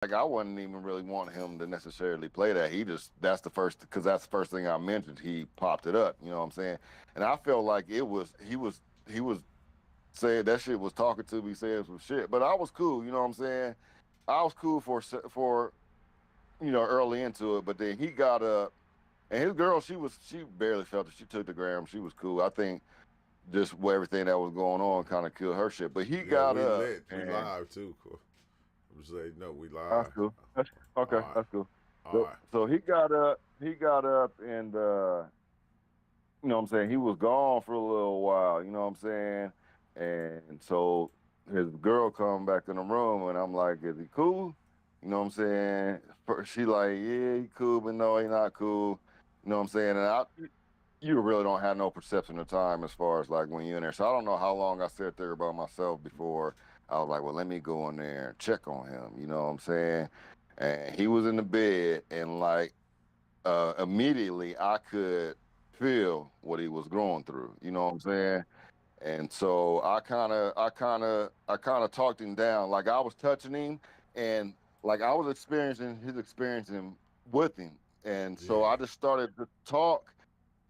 like I wasn't even really wanting him to necessarily play that. He just that's the first thing I mentioned. He popped it up. You know what I'm saying? And I felt like he was saying that shit was talking to me, saying some shit. But I was cool. You know what I'm saying? I was cool for early into it. But then he got up, and his girl, she barely felt it. She took the gram. She was cool. I think just with everything that was going on kind of killed her shit. But he Yeah, got we up lit. We and live too. I'm saying no, we that's live. cool. All Okay, right, that's cool. all So, right. so he got up and you know what I'm saying, he was gone for a little while, you know what I'm saying? And so his girl come back in the room and I'm like, is he cool? You know what I'm saying? She like, yeah, he cool, but no, he not cool. You know what I'm saying? And you really don't have no perception of time as far as like when you're in there. So I don't know how long I sat there by myself before I was like, well, let me go in there and check on him. You know what I'm saying? And he was in the bed, and like immediately I could feel what he was going through. You know what I'm saying? And so I kind of talked him down. Like I was touching him, and like I was experiencing his experience with him. And so Yeah, I just started to talk,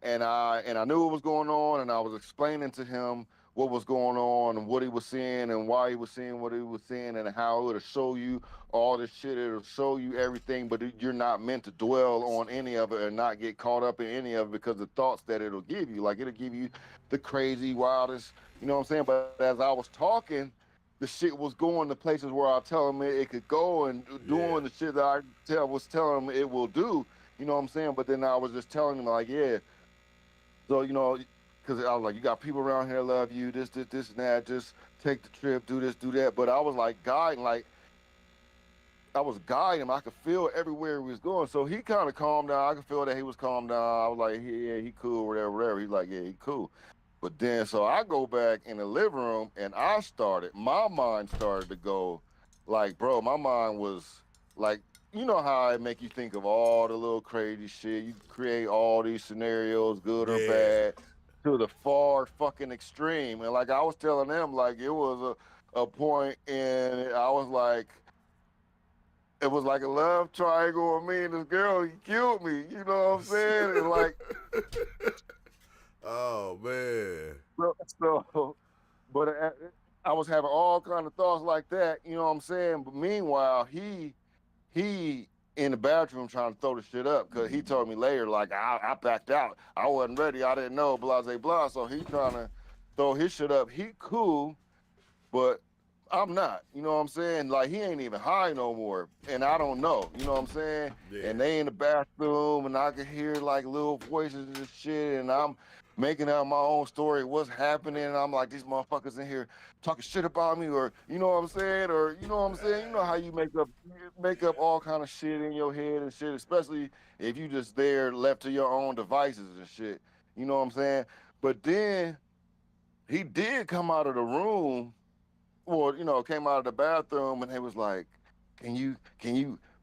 and I knew what was going on, and I was explaining to him what was going on and what he was seeing and why he was seeing what he was seeing and how it'll show you all this shit. It'll show you everything, but you're not meant to dwell on any of it and not get caught up in any of it because the thoughts that it'll give you, like it'll give you the crazy, wildest, you know what I'm saying? But as I was talking, the shit was going to places where I tell him it could go and yeah. doing the shit that was telling him it will do. You know what I'm saying? But then I was just telling him like, yeah, so because I was like, you got people around here love you, this, and that. Just take the trip, do this, do that. But I was like guiding, like I was guiding him. I could feel everywhere he was going. So he kind of calmed down. I could feel that he was calmed down. I was like, yeah, he cool, whatever, whatever. He's like, yeah, he cool. But then, so I go back in the living room, and my mind started to go, like, bro, my mind was like, you know how it make you think of all the little crazy shit. You create all these scenarios, good or Yeah. bad, to the far fucking extreme. And like I was telling them, like it was a point, and I was like, it was like a love triangle with me and this girl. He killed me. You know what I'm saying? And like, Oh man. so but I was having all kind of thoughts like that. You know what I'm saying? But meanwhile, he in the bathroom trying to throw the shit up because he told me later, like I backed out. I wasn't ready. I didn't know. Blah blah blah. So he trying to throw his shit up. He cool, but I'm not. You know what I'm saying? Like he ain't even high no more, and I don't know. You know what I'm saying? Yeah. And they in the bathroom, and I can hear like little voices and shit, and I'm making up my own story, what's happening. And I'm like, these motherfuckers in here talking shit about me, or you know what I'm saying, or you know what I'm saying. You know how you make up all kind of shit in your head and shit, especially if you just there left to your own devices and shit. You know what I'm saying? But then he did come out of the room, well, came out of the bathroom, and they was like, can you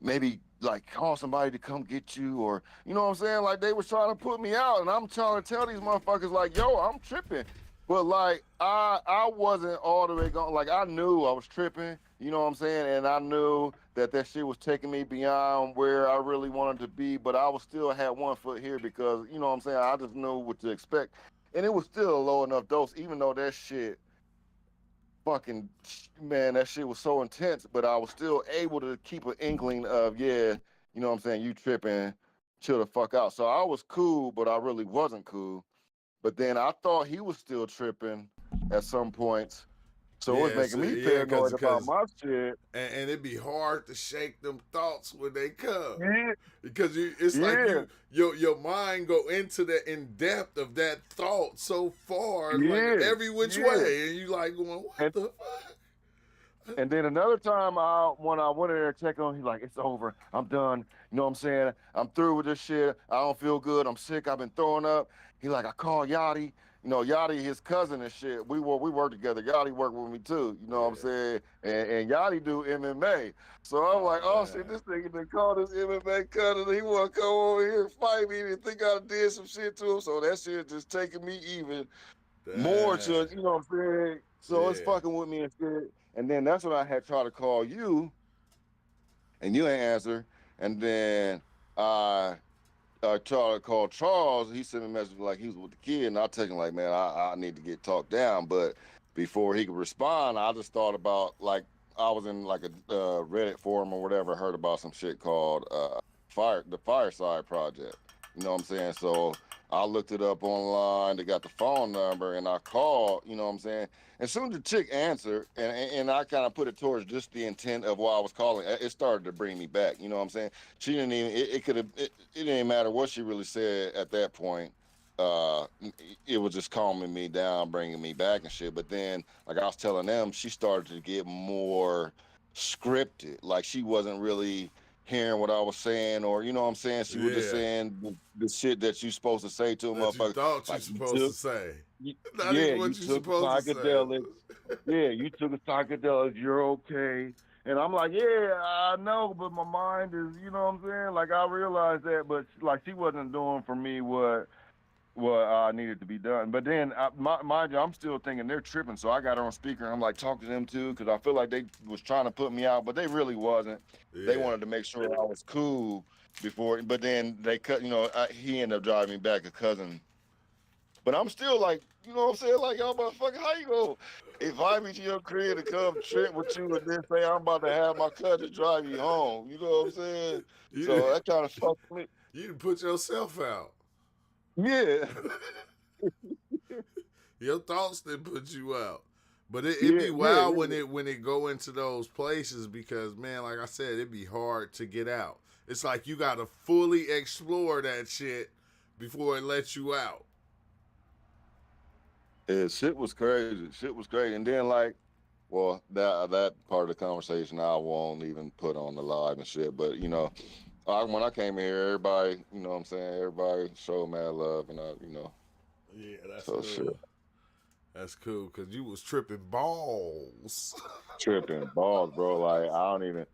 maybe like call somebody to come get you, or you know what I'm saying? Like they was trying to put me out, and I'm trying to tell these motherfuckers like, yo, I'm tripping. But like I wasn't all the way gone. Like I knew I was tripping, you know what I'm saying? And I knew that shit was taking me beyond where I really wanted to be, but I was still had one foot here because, you know what I'm saying, I just knew what to expect. And it was still a low enough dose, even though that shit fucking man, that shit was so intense, but I was still able to keep an inkling of, yeah, you know what I'm saying, you tripping, chill the fuck out. So I was cool, but I really wasn't cool. But then I thought he was still tripping at some points. So it was Yeah, making so, me yeah, paranoid about my shit. and it'd be hard to shake them thoughts when they come Yeah, because it's like yeah, your mind go into the in depth of that thought so far, like yeah, every which yeah. way, and you like going, what And the fuck? And then another time, when I went in there to check on him, he's like, it's over. I'm done. You know what I'm saying? I'm through with this shit. I don't feel good. I'm sick. I've been throwing up. He like, I called Yachty. Yachty, his cousin and shit. We work together. Yachty worked with me too. You know what I'm Yeah. saying? And Yachty do MMA. So I'm Oh like, oh shit, man. this nigga done called his MMA cousin. He want to come over here and fight me. And think I did some shit to him. So that shit just taking me even more Damn. to, you know what I'm saying? So it's Yeah. fucking with me and shit. And then that's when I had tried to call you, and you ain't answer. And then I called Charles. He sent me a message like he was with the kid, and I text him like, man, I need to get talked down. But before he could respond, I just thought about like I was in like a Reddit forum or whatever, heard about some shit called the Fireside Project. You know what I'm saying? So I looked it up online. They got the phone number, and I called. You know what I'm saying? As soon as the chick answered, and I kind of put it towards just the intent of why I was calling, it started to bring me back. You know what I'm saying? She didn't even. It could have. It didn't matter what she really said at that point. It was just calming me down, bringing me back and shit. But then, like I was telling them, she started to get more scripted. Like she wasn't really hearing what I was saying, or you know what I'm saying. She was just Yeah. saying the shit that you supposed to say to a That you motherfucker. thought you Like you supposed to took, say. you, Not yeah, even you what you took supposed to psychedelics. say. Yeah, you took a psychedelics. You're okay. And I'm like, yeah, I know, but my mind is, you know what I'm saying? Like I realized that, but like she wasn't doing for me what needed to be done. But then, mind you, I'm still thinking they're tripping. So I got her on speaker. And I'm like, talk to them too, because I feel like they was trying to put me out, but they really wasn't. They Yeah. wanted to make sure I was cool before. But then they cut. You know, he ended up driving me back, a cousin. But I'm still like, you know what I'm saying? Like, y'all motherfucker, how you go invite me to your crib to come trip with you and then say I'm about to have my cousin drive you home? You know what I'm saying? You So that kind of fucked me. you didn't put yourself out. Yeah. Your thoughts didn't put you out. But it Yeah, be yeah, wild when it go into those places because man, like I said, it'd be hard to get out. It's like you gotta fully explore that shit before it lets you out. yeah, shit was crazy. Shit was crazy. And then like, well, that part of the conversation I won't even put on the live and shit. But you know, when I came here, everybody, you know what I'm saying, everybody showed mad love, and Yeah, that's so shit. cool. That's cool because you was tripping balls. Tripping balls, bro. Like I don't even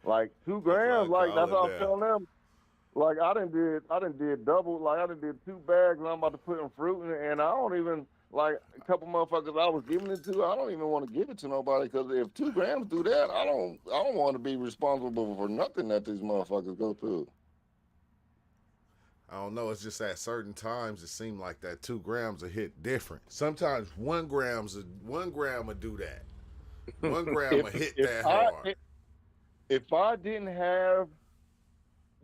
like two That's what I grams. Like call that's it what I'm now. telling them. Like I didn't did double. Like I done did 2 bags, and I'm about to put in fruit in it. And I don't even like a couple motherfuckers I was giving it to. I don't even want to give it to nobody because if 2 grams do that, I don't want to be responsible for nothing that these motherfuckers go through. I don't know. It's just at certain times it seemed like that 2 grams will hit different. Sometimes 1 gram will do that. 1 gram if will hit if that I hard. if I didn't have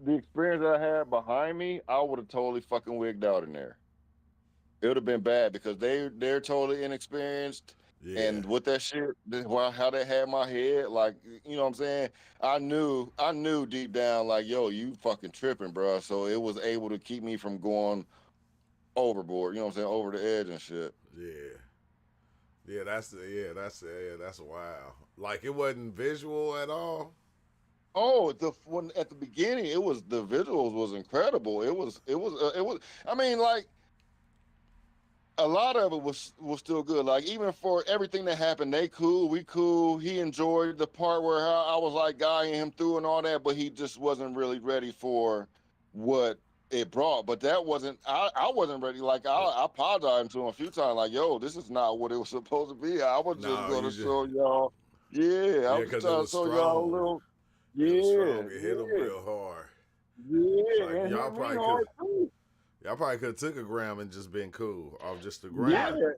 the experience that I had behind me, I would have totally fucking wigged out in there. It would have been bad because they're totally inexperienced. Yeah. And with that shit, how they had my head, like you know what I'm saying. I knew deep down, like yo, you fucking tripping, bro. So it was able to keep me from going overboard. You know what I'm saying, over the edge and shit. Yeah. That's wild. Like it wasn't visual at all. Oh, the when at the beginning, it was the visuals was incredible. It was. I mean, like a lot of it was still good. Like even for everything that happened, they cool, we cool. He enjoyed the part where I was like guiding him through and all that, but he just wasn't really ready for what it brought. But that wasn't I wasn't ready. Like I apologized to him a few times, like, yo, this is not what it was supposed to be. I was just No, gonna you just show y'all. Yeah, I yeah, was just because it trying to was show y'all a strong. little. It was Yeah, strong. It hit him yeah, real hard. It's yeah, like and hit me hard too. y'all probably could have took a gram and just been cool off just the Yeah, gram.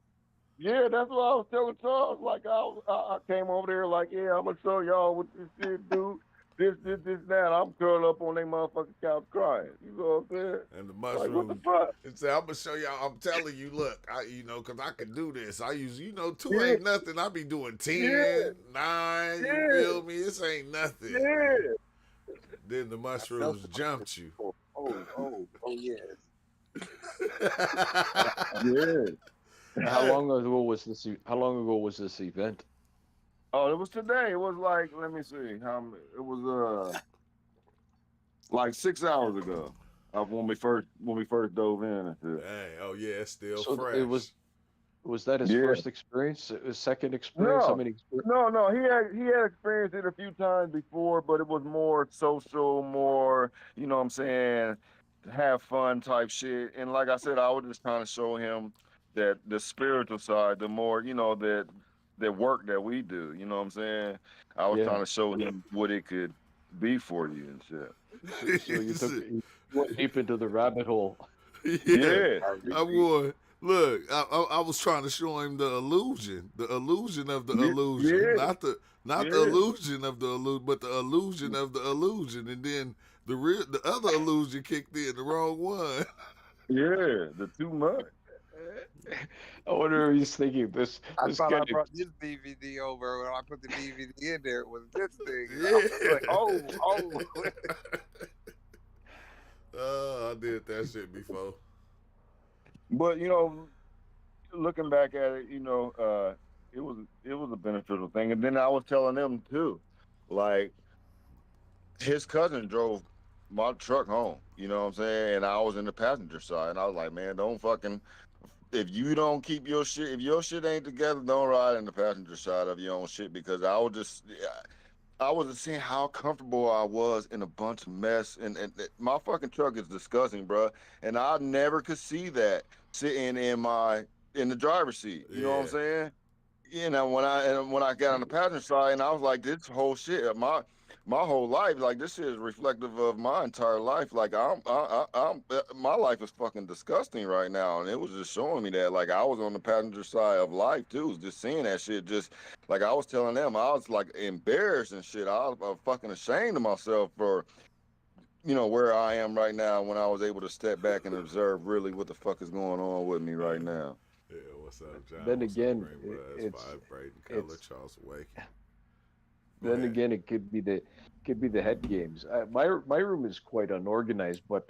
yeah, that's what I was telling Charles. Like I came over there like, yeah, I'm gonna show y'all what this shit do. This, that. I'm curled up on their motherfucking couch crying. You know what I'm saying? And the Like, what the mushrooms. fuck? And say, I'm gonna show y'all. I'm telling you, look, cause I can do this. I use, two Yeah, ain't nothing. I be doing yeah, 10, 9. You yeah, feel me? This ain't nothing. yeah. Then the I felt mushrooms it. jumped you. Oh, yes. Yeah. How long ago was this? How long ago was this event? Oh, it was today. It was like, let me see. It was like 6 hours ago. When we first dove in and shit. Dang. Oh yeah, it's still So it fresh. was that his Yeah. first experience? His second experience? How No, many experience? no. He had experienced it a few times before, but it was more social, more you know what I'm saying, have fun type shit. And like I said, I was just trying to show him that the spiritual side, the more you know that work that we do. You know what I'm saying? I was trying Yeah, to show him what it could. be for you and shit. So you went deep into the rabbit hole. Yeah, Yeah. I would. Look, I was trying to show him the illusion of the illusion, Yeah. not the Yeah. illusion of the illusion, but the illusion of the illusion, and then the other illusion kicked in, the wrong one. Yeah, the too much. I wonder if he's thinking this. I This thought I kind of brought this DVD over. When I put the DVD in there, it was this thing. Yeah. I was like, oh. I did that shit before. But you know, looking back at it, you know, it was a beneficial thing. And then I was telling them too, like his cousin drove my truck home. You know what I'm saying? And I was in the passenger side, and I was like, man, don't fucking. If you don't keep your shit, if your shit ain't together, don't ride in the passenger side of your own shit, because I was just seeing how comfortable I was in a bunch of mess, and my fucking truck is disgusting, bro. And I never could see that sitting in the driver's seat. You know what I'm saying? You know, when I got on the passenger side, and I was like, this whole shit, my whole life, like this shit is reflective of my entire life. Like my life is fucking disgusting right now, and it was just showing me that. Like I was on the passenger side of life too, just seeing that shit. Just like I was telling them, I was like embarrassed and shit. I was fucking ashamed of myself for, you know, where I am right now, when I was able to step back and observe really what the fuck is going on with me right now. Yeah, what's up, John? Then What's again, up, Rainbow? it's vibrating color, it's- Charles Awaken. then again, it could be the head games. My room is quite unorganized, but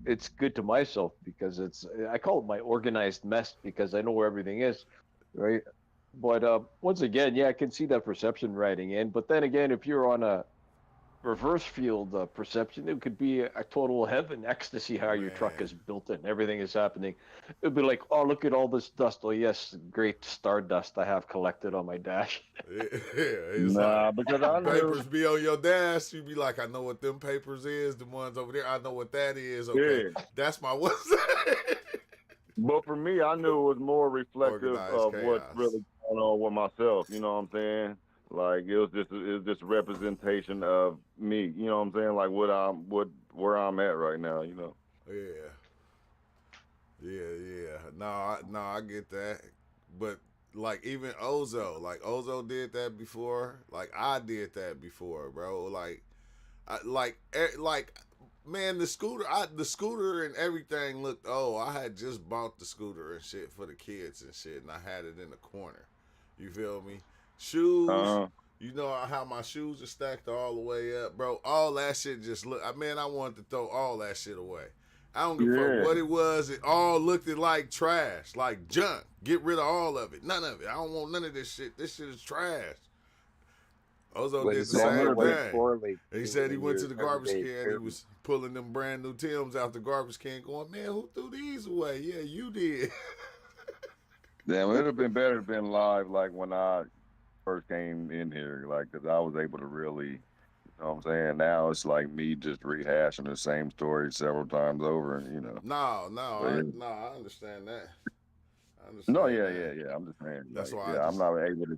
it's good to myself because I call it my organized mess, because I know where everything is, right? But once again, yeah, I can see that perception riding in. But then again, if you're on a reverse field perception, it could be a total heaven, ecstasy, how your truck Man. is built and everything is happening. It'd be like, oh, look at all this dust. Oh yes, great stardust I have collected on my dash. Yeah, it's Nah, like, because I knew. papers be on your dash. You be like, I know what them papers is. The ones over there, I know what that is. Okay, Yeah. that's my what's that? But for me, I knew it was more reflective Organized of chaos. what's really going on with myself. You know what I'm saying? Like it was just a representation of me. You know what I'm saying? Like where I'm at right now. You know? Yeah. No, I get that. But like even Ozo did that before. Like I did that before, bro. Man, the scooter and everything looked. Oh, I had just bought the scooter and shit for the kids and shit, and I had it in the corner. You feel me? Shoes. You know how my shoes are stacked all the way up, bro. All that shit just look. Man, I wanted to throw all that shit away. I don't give a fuck what it was. It all looked like trash, like junk. Get rid of all of it. None of it. I don't want none of this shit. This shit is trash. Ozo But did it's the all same went thing. poorly. And he said he went to the garbage Everyday can. He was pulling them brand new Timbs out the garbage can, going, "Man, who threw these away?" Yeah, you did. Damn, it'd have been better to been live, like when I first came in here, like, because I was able to really, you know what I'm saying? Now it's like me just rehashing the same story several times over, you know. No, Yeah. I understand that. No, yeah. I'm just saying. That's like, why I'm not able to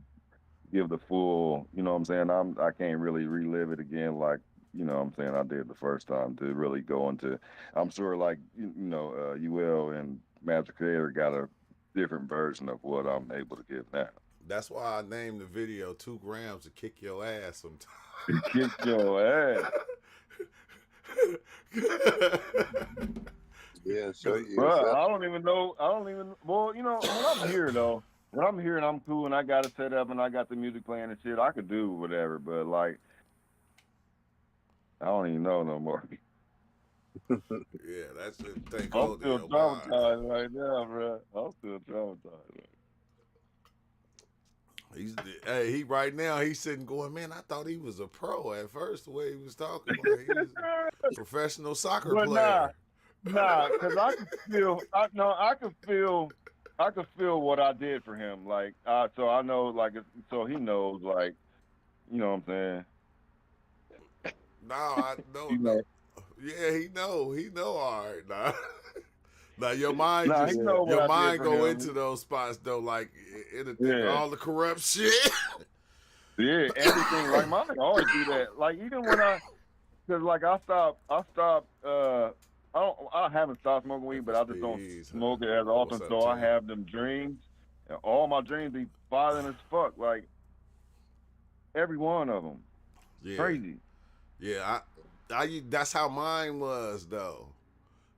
give the full, you know what I'm saying? I can't really relive it again, like, you know what I'm saying, I did the first time, to really go into. I'm sure, like, you know, UL and Magic Creator got a different version of what I'm able to give now. That's why I named the video 2 grams to kick your ass sometimes. Kick your ass. Yeah, so Bro, I don't even. Well, you know, when I'm here though, when I'm here and I'm cool and I got it set up and I got the music playing and shit, I could do whatever. But like, I don't even know no more. Yeah, that's it. Take I'm hold still of your mind. traumatized right now, bro. I'm still traumatized. He right now he's sitting going, man, I thought he was a pro at first, the way he was talking. Like he was a professional soccer But player. Nah, because I could feel what I did for him. Like, so I know, like, so he knows, like, you know what I'm saying? No, I You no. know. Yeah, he know all right now. Now your mind Nah, just he know what your I did mind for go him. into those spots though, like it'll think Yeah. all the corrupt shit. Yeah, everything. Like my nigga always do that. Like even when cause like I stopped. I haven't stopped smoking weed, but I just don't FSPs, huh? smoke it as What's often. up, So I Tim? have them dreams, and all my dreams be violent as fuck. Like every one of them, Yeah, crazy. yeah. That's how mine was though.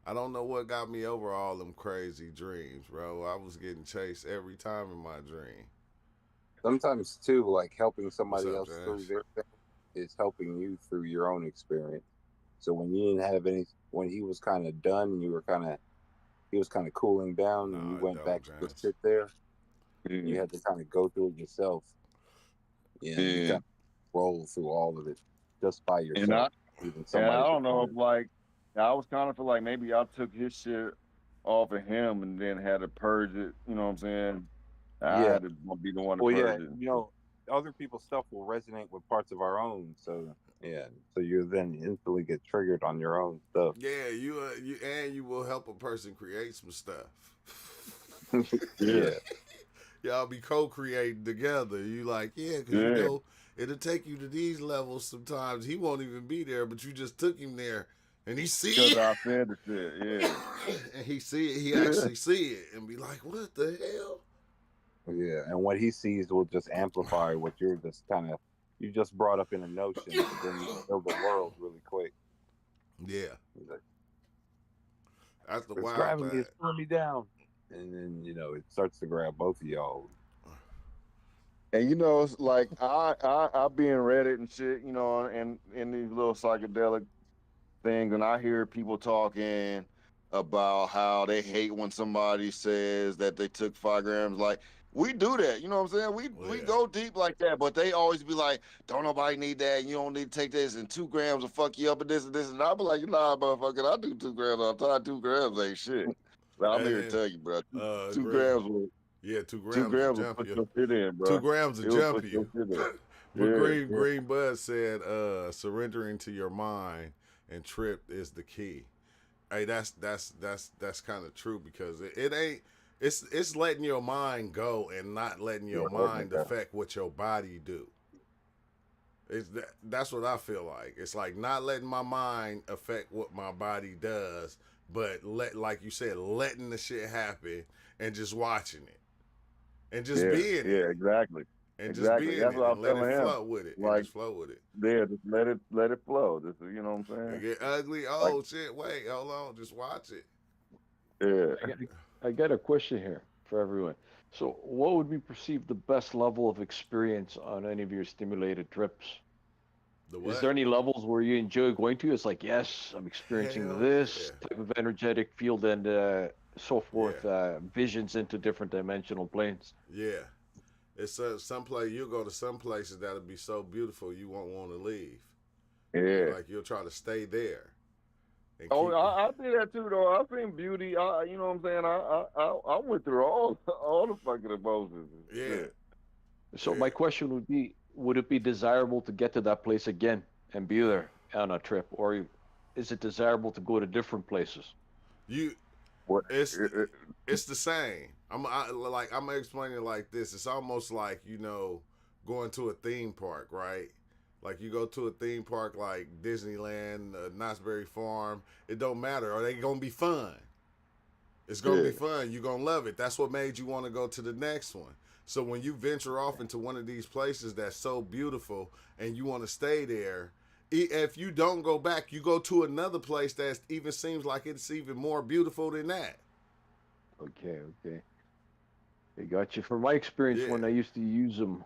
I don't know what got me over all them crazy dreams, bro. I was getting chased every time in my dream. Sometimes too, like helping What's somebody up, else through James? their thing is helping you through your own experience. So when you didn't have any, when he was kind of done, you were kind of, he was kind of cooling down, and you No, it went back don't, to just James. sit there. Yeah, You had to kind of go through it yourself. Yeah, and you yeah. kind of roll through all of it just by And yourself. Even I somebody's don't know if recording. like I was kind of feel like maybe I took his shit off of him and then had to purge it. You know what I'm saying? I Yeah. had to be the one to Well, yeah. purge it. You know, other people's stuff will resonate with parts of our own. So yeah. So you then instantly get triggered on your own stuff. Yeah, you will help a person create some stuff. Yeah, Yeah. Y'all be co-creating together. You like, yeah, because you yeah. know it'll take you to these levels sometimes. He won't even be there, but you just took him there, and he see Because it, I said the shit. Yeah, and he see it. He yeah. actually see it, and be like, what the hell? Yeah, and what he sees will just amplify what you're just kind of you just brought up in a notion, but then you build the world really quick. Yeah, He's like, that's the it's wild grabbing me, thing. it's pulling me down, and then it starts to grab both of y'all. And it's like I be in Reddit and shit, and in these little psychedelic things, and I hear people talking about how they hate when somebody says that they took 5 grams. Like we do that, you know what I'm saying? We Yeah, go deep like that, but they always be like, "Don't nobody need that. You don't need to take this, and 2 grams will fuck you up, and this and this." And I be like, "Nah, motherfucker, I do 2 grams all the time. 2 grams ain't shit." But I'm here to and tell you, bro. Two Green. grams will Yeah, two 2 grams will grams will jump put you. your shit in, Two bro. grams will It will jump put your you. shit in. But Yeah, yeah. Green Bud said, surrendering to your mind and trip is the key. Hey, that's kind of true because it ain't. It's letting your mind go and not letting your mind affect what your body do. That's what I feel like. It's like not letting my mind affect what my body does, but like you said, letting the shit happen and just watching it and just Yeah, being yeah, it exactly. and just Exactly. being That's it what I and was let it telling him. flow with it and Like, just flow with it. there, just let it flow. Just you know what I'm It saying? get ugly. Like, Oh shit! Wait, hold on. Just watch it. yeah. I got a question here for everyone. So, what would be perceived the best level of experience on any of your stimulated trips? The Is what? there any levels where you enjoy going to? It's like, yes, I'm experiencing Hell this yeah. type of energetic field and so forth, Yeah. visions into different dimensional planes. Yeah. It's some place you go to some places that'll be so beautiful you won't want to leave. Yeah. Like you'll try to stay there and Oh, keep. I did that too, though. I seen beauty. You know what I'm saying? I went through all the fucking emotions and Yeah. shit. So, Yeah. my question would be, would it be desirable to get to that place again and be there on a trip? Or is it desirable to go to different places? You. What? It's it's the same. I'm gonna explain it like this. It's almost like going to a theme park, right? Like you go to a theme park like Disneyland, Knott's Berry Farm. It don't matter. Are they gonna be fun? It's gonna be Yeah. fun. You're gonna love it. That's what made you want to go to the next one. So when you venture off into one of these places that's so beautiful and you want to stay there, if you don't go back, you go to another place that even seems like it's even more beautiful than that. Okay, okay. I got you. From my experience, Yeah, when I used to use them,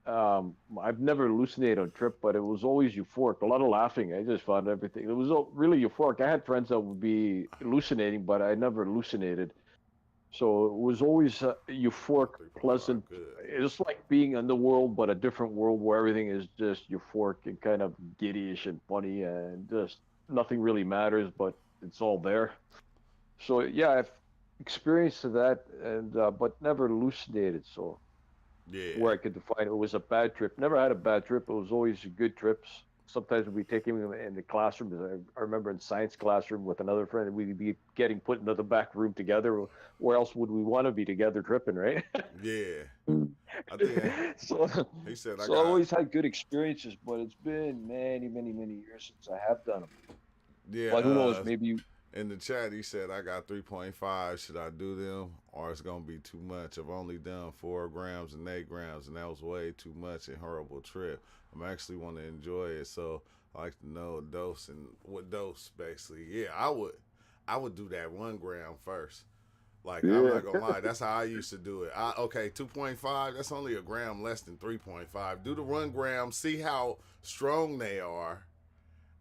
I've never hallucinated on trip, but it was always euphoric. A lot of laughing. I just found everything. It was really euphoric. I had friends that would be hallucinating, but I never hallucinated. So it was always euphoric, 3.5, pleasant. good. It's like being in the world, but a different world where everything is just euphoric and kind of giddyish and funny, and just nothing really matters, but it's all there. So yeah, I've experienced that, and but never hallucinated. So Yeah, where I could define it was a bad trip. Never had a bad trip. It was always good trips. Sometimes we'd be taking them in the classroom. I remember in science classroom with another friend, we'd be getting put into the back room together. Where else would we want to be together tripping, right? yeah. I think So, he said I so I got. always had good experiences, but it's been many, many, many years since I have done them. Yeah, But who knows? Maybe you. in the chat he said I got 3.5. Should I do them or it's gonna be too much? I've only done 4 grams and 8 grams, and that was way too much and horrible trip. I'm actually want to enjoy it, so I like to know dose and what dose basically. Yeah, I would do that 1 gram first. Like I'm Yeah. not gonna lie, that's how I used to do it. Okay, 2.5. That's only a gram less than 3.5. Do the 1 gram, see how strong they are,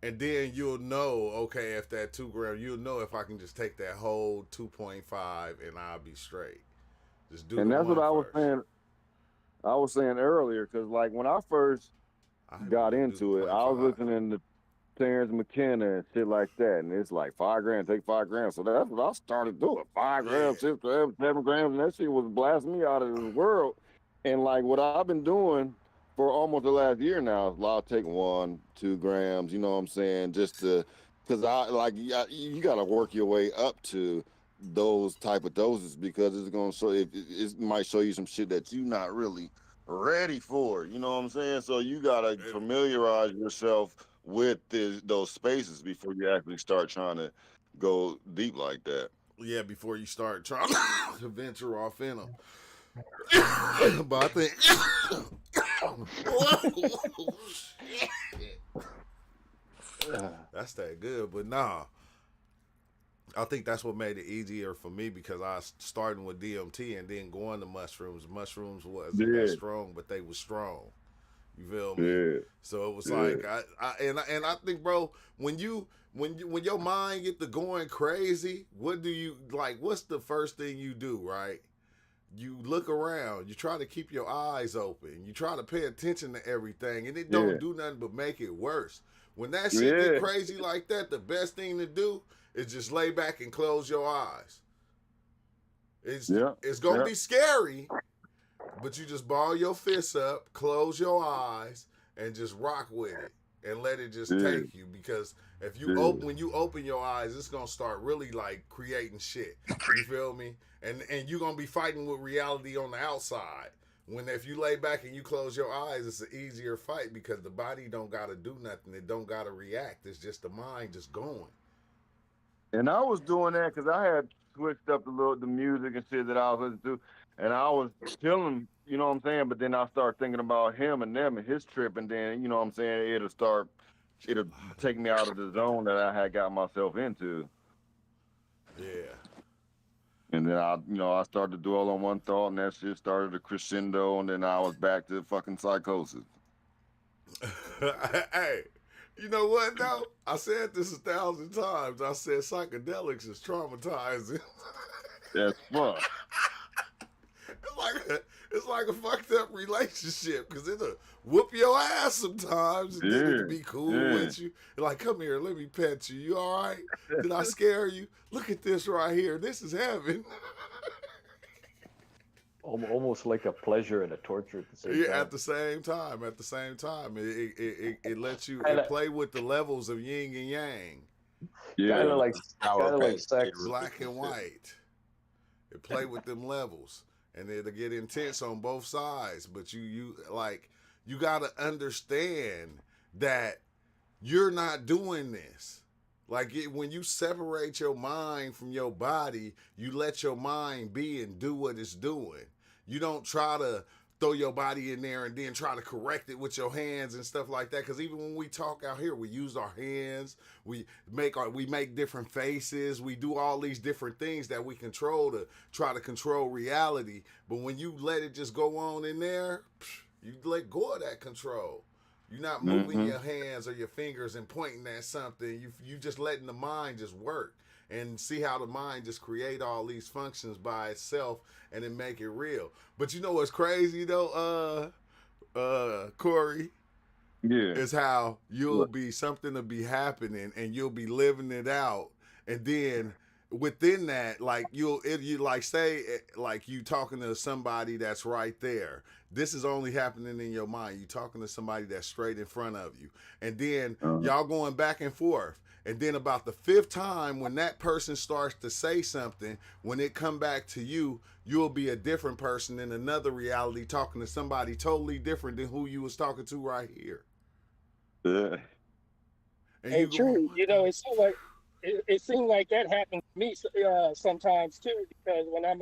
and then you'll know. Okay, if that 2 gram, you'll know if I can just take that whole 2.5 and I'll be straight. Just do And the that's what one I was first. saying. I was saying earlier, because like when I first I got really do into it, I was 0.5. listening to Terrence McKenna and shit like that, and it's like 5 grams, take 5 grams. So that's what I started doing. 5 grams, Yeah. 6 grams, 7 grams, and that shit was blasting me out of this world. And like what I've been doing for almost the last year now is I'll take 1, 2 grams. You know what I'm saying? Just to, because I like you got to work your way up to those type of doses because it's gonna show it might show you some shit that you not really ready for. You know what I'm saying? So you gotta familiarize yourself with those spaces before you actually start trying to go deep like that. Yeah, before you start trying to venture off in them. But I think. That's that good, but nah. I think that's what made it easier for me because I was starting with DMT and then going to mushrooms. Mushrooms wasn't that strong, but they were strong. You feel me? Yeah. So it was like and I think, bro, when your mind get to going crazy, what do you like? What's the first thing you do, right? You look around. You try to keep your eyes open. You try to pay attention to everything, and it don't do nothing but make it worse. When that shit get crazy like that, the best thing to do is just lay back and close your eyes. It's gonna be scary, but you just ball your fists up, close your eyes, and just rock with it and let it just take you. Because if you when you open your eyes, it's gonna start really like creating shit. You feel me? And you're gonna be fighting with reality on the outside. When if you lay back and you close your eyes, it's an easier fight because the body don't gotta do nothing. It don't gotta react. It's just the mind just going. And I was doing that because I had switched up the music and shit that I was listening to, and I was chilling, you know what I'm saying? But then I start thinking about him and them and his trip, and then, you know what I'm saying, it'll take me out of the zone that I had got myself into. Yeah. And then I started to dwell on one thought, and that shit started to crescendo, and then I was back to fucking psychosis. Hey, you know what though? I said this 1,000 times. I said psychedelics is traumatizing. That's fuck. It's like a fucked up relationship because it'll whoop your ass sometimes and then it'll be cool with you. Like, come here, let me pet you. You all right? Did I scare you? Look at this right here. This is heaven. Almost like a pleasure and a torture at the same time. Yeah, at the same time. It lets you play with the levels of yin and yang. Yeah. Kind of like sex. Black and white. It play with them levels. And it'll get intense on both sides. But you gotta understand that you're not doing this. Like when you separate your mind from your body, you let your mind be and do what it's doing. You don't try to throw your body in there and then try to correct it with your hands and stuff like that. Because even when we talk out here, we use our hands. We make different faces. We do all these different things that we control to try to control reality. But when you let it just go on in there, you let go of that control. You're not moving your hands or your fingers and pointing at something. You just letting the mind just work and see how the mind just create all these functions by itself and then make it real. But you know what's crazy though, Corey? Yeah. Is how you'll be something to be happening and you'll be living it out. And then within that, like you like say like you talking to somebody that's right there. This is only happening in your mind. You talking to somebody that's straight in front of you. And then y'all going back and forth. And then about the fifth time, when that person starts to say something, when it come back to you, you'll be a different person in another reality, talking to somebody totally different than who you was talking to right here. Yeah. And And you go, true, what you know, it seemed like that happens to me sometimes too, because when I'm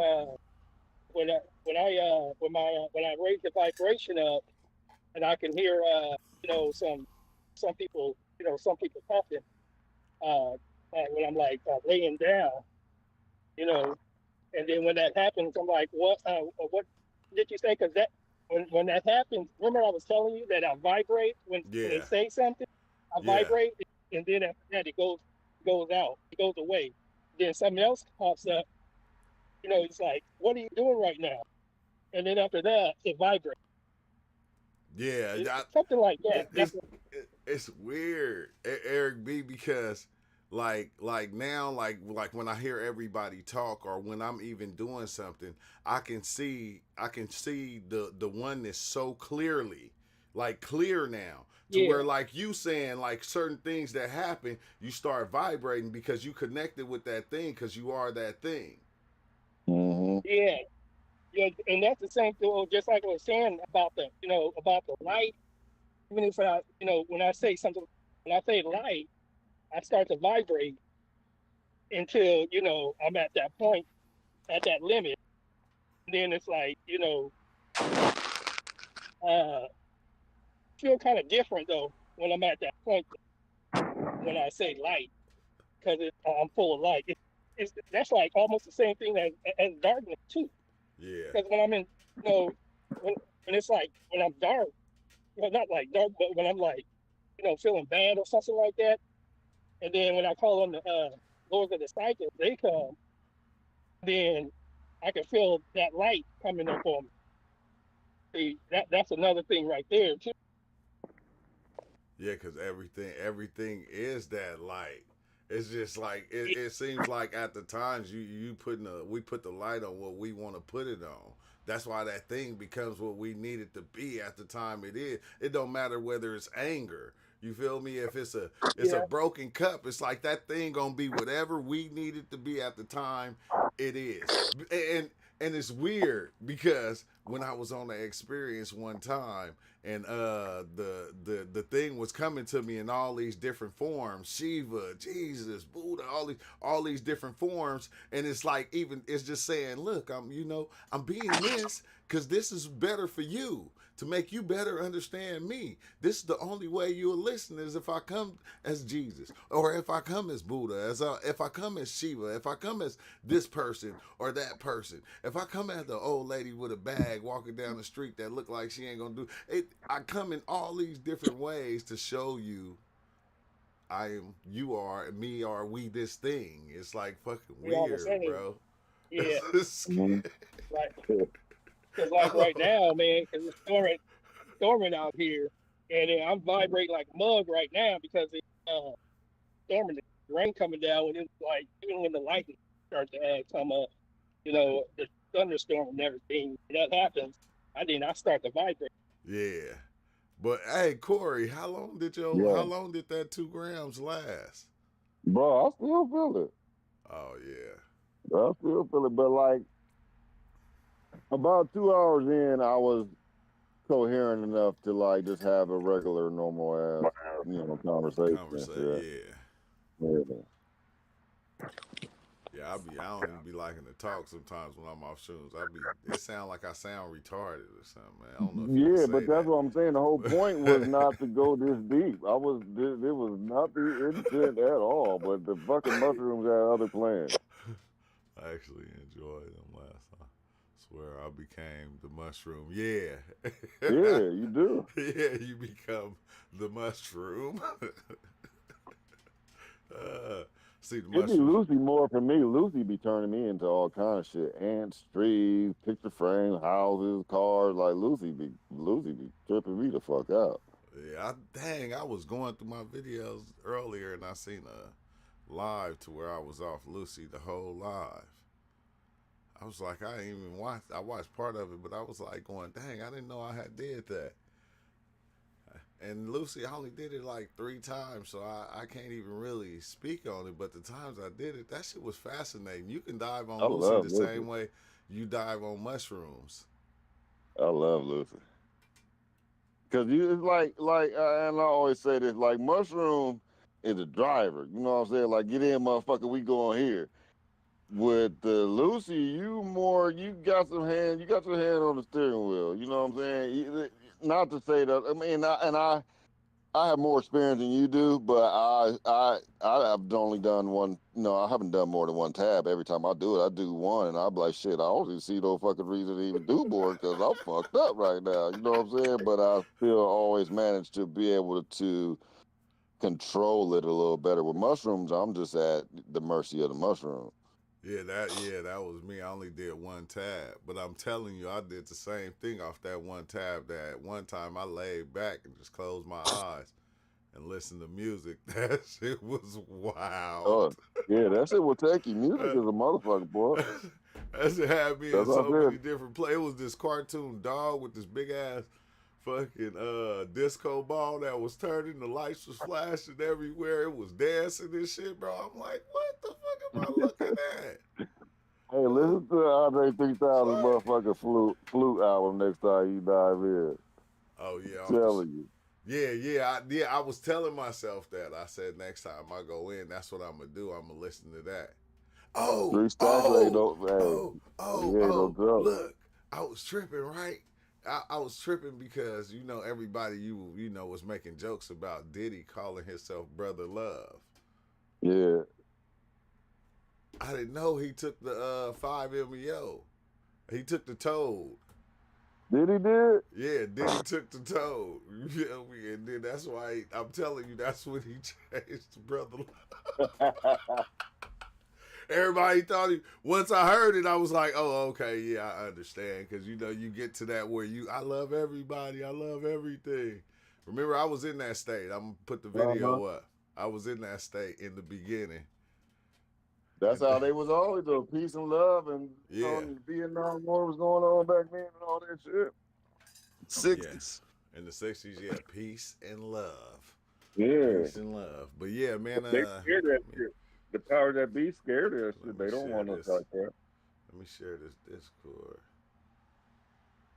when I raise the vibration up and I can hear you know some people some people talking when I'm like laying down, you know, and then when that happens, I'm like, what did you say? Because that when that happens, remember I was telling you that I vibrate when they yeah, say something, I yeah, vibrate, and then after that goes out, it goes away. Then something else pops up, you know, it's like, what are you doing right now? And then after that, it vibrates. yeah. Something like that. It, it's it's weird, Eric B, because like now like when I hear everybody talk or when I'm even doing something, I can see the oneness so clearly, like clear now. To Yeah, where like you saying like certain things that happen, you start vibrating because you connected with that thing because you are that thing. Mm-hmm. yeah, yeah. And that's the same thing, just like I was saying about about the light. Even if when I say something, when I say light, I start to vibrate until I'm at that point, at that limit. And then it's like uh, feel kind of different though when I'm at that point when I say light because I'm full of light. It's that's like almost the same thing as darkness too. Yeah, Because when I'm in, you know, when it's like when I'm dark, well not like dark, but when I'm like feeling bad or something like that, and then when I call on the lords of the cycle, they come, then I can feel that light coming up on me. See, that's another thing right there too. yeah, because everything is that light. It's just like it seems like at the times we put the light on what we want to put it on. That's why that thing becomes what we need it to be at the time it is. It don't matter whether it's anger. You feel me? If it's a Yeah, broken cup, it's like that thing gonna be whatever we need it to be at the time it is. And it's weird because when I was on the experience one time and the thing was coming to me in all these different forms, Shiva, Jesus, Buddha, all these different forms, and it's like even it's just saying, look, I'm being this because this is better for you to make you better understand me. This is the only way you'll listen is if I come as Jesus or if I come as Buddha, if I come as Shiva, if I come as this person or that person, if I come as the old lady with a bag walking down the street that look like she ain't gonna do it. I come in all these different ways to show you I am, you are, me are, we this thing. It's like fucking we all the weird, same. bro. Yeah, It's Mm-hmm. like because like right now, man, because it's storming out here, and I'm vibrating like a mug right now because it's storming, the rain coming down, and it's like even when the lightning starts to come up, the thunderstorm and everything, when that happens, I start to vibrate. yeah. But hey, Corey, Yeah. how long did that 2 grams last? Bro, I still feel it. Oh yeah. I still feel it. But like about 2 hours in, I was coherent enough to like just have a regular, normal ass, conversation and Conversation, shit. yeah. Yeah. Yeah, I don't even be liking to talk sometimes when I'm off shrooms. It sound like I sound retarded or something, man. I don't know if you can Yeah, say but that's that. what I'm saying. The whole point was not to go this deep. It was not the intent at all. But the fucking mushrooms had other plans. I actually enjoyed them last time. Swear I became the mushroom. Yeah. Yeah, you do. Yeah, you become the mushroom. uh, see the It be mushrooms. Lucy more for me. Lucy be turning me into all kind of shit. Ants, trees, picture frames, houses, cars. Like Lucy be tripping me the fuck out. Yeah, I was going through my videos earlier and I seen a live to where I was off Lucy the whole live. I was like, I didn't even watch. I watched part of it, but I was like, going, dang, I didn't know I had did that. And Lucy, I only did it like 3 times, so I can't even really speak on it. But the times I did it, that shit was fascinating. You can dive on I Lucy love the Lucy. same way you dive on mushrooms. I love Lucy. Cause it's and I always say this, like mushroom is a driver. You know what I'm saying? Like get in, motherfucker, we going here. With the Lucy, you got your hand on the steering wheel. You know what I'm saying? Not to say that, I mean, I have more experience than you do, but I have only done one. No, I haven't done more than one tab. Every time I do it, I do one, and I'm like, shit, I don't even see no fucking reason to even do more because I'm fucked up right now. You know what I'm saying? But I still always manage to be able to control it a little better. With mushrooms, I'm just at the mercy of the mushroom. That was me. I only did 1 tab, but I'm telling you, I did the same thing off that 1 tab. That one time I laid back and just closed my eyes and listened to music. That shit was wild. Oh, yeah, that shit will take you. Music is a motherfucker, boy. That shit had me in That's what so I many said. different places. It was this cartoon dog with this big ass fucking disco ball that was turning. The lights was flashing everywhere. It was dancing and shit, bro. I'm like, what the fuck am I looking at? Hey, listen to Andre 3000 What? motherfucking flute album next time you dive in. Oh yeah, I'm telling you. I was telling myself that. I said next time I go in, that's what I'm gonna do. I'm gonna listen to that. Oh, 3 Stacks ain't oh, no, oh, hey, oh, he ain't no oh! joke. Look, I was tripping, right? I was tripping because everybody you know was making jokes about Diddy calling himself Brother Love. Yeah. I didn't know he took the 5-MeO. He took the Toad. Did he did? Yeah, Diddy took the Toad. You feel me? And then that's why I'm telling you, that's when he changed to Brother Love. Everybody thought once I heard it, I was like, oh, okay, yeah, I understand. Because, you get to that where I love everybody. I love everything. Remember, I was in that state. I'm going to put the video up. I was in that state in the beginning. That's how they was always though. Peace and love, and the Vietnam War was going on back then and all that shit. 60s. Yeah. In the 60s, yeah, peace and love. Yeah. Peace and love. But yeah, man. They scared that shit. The power that be scared of that shit. They don't want us like that. Let me share this Discord.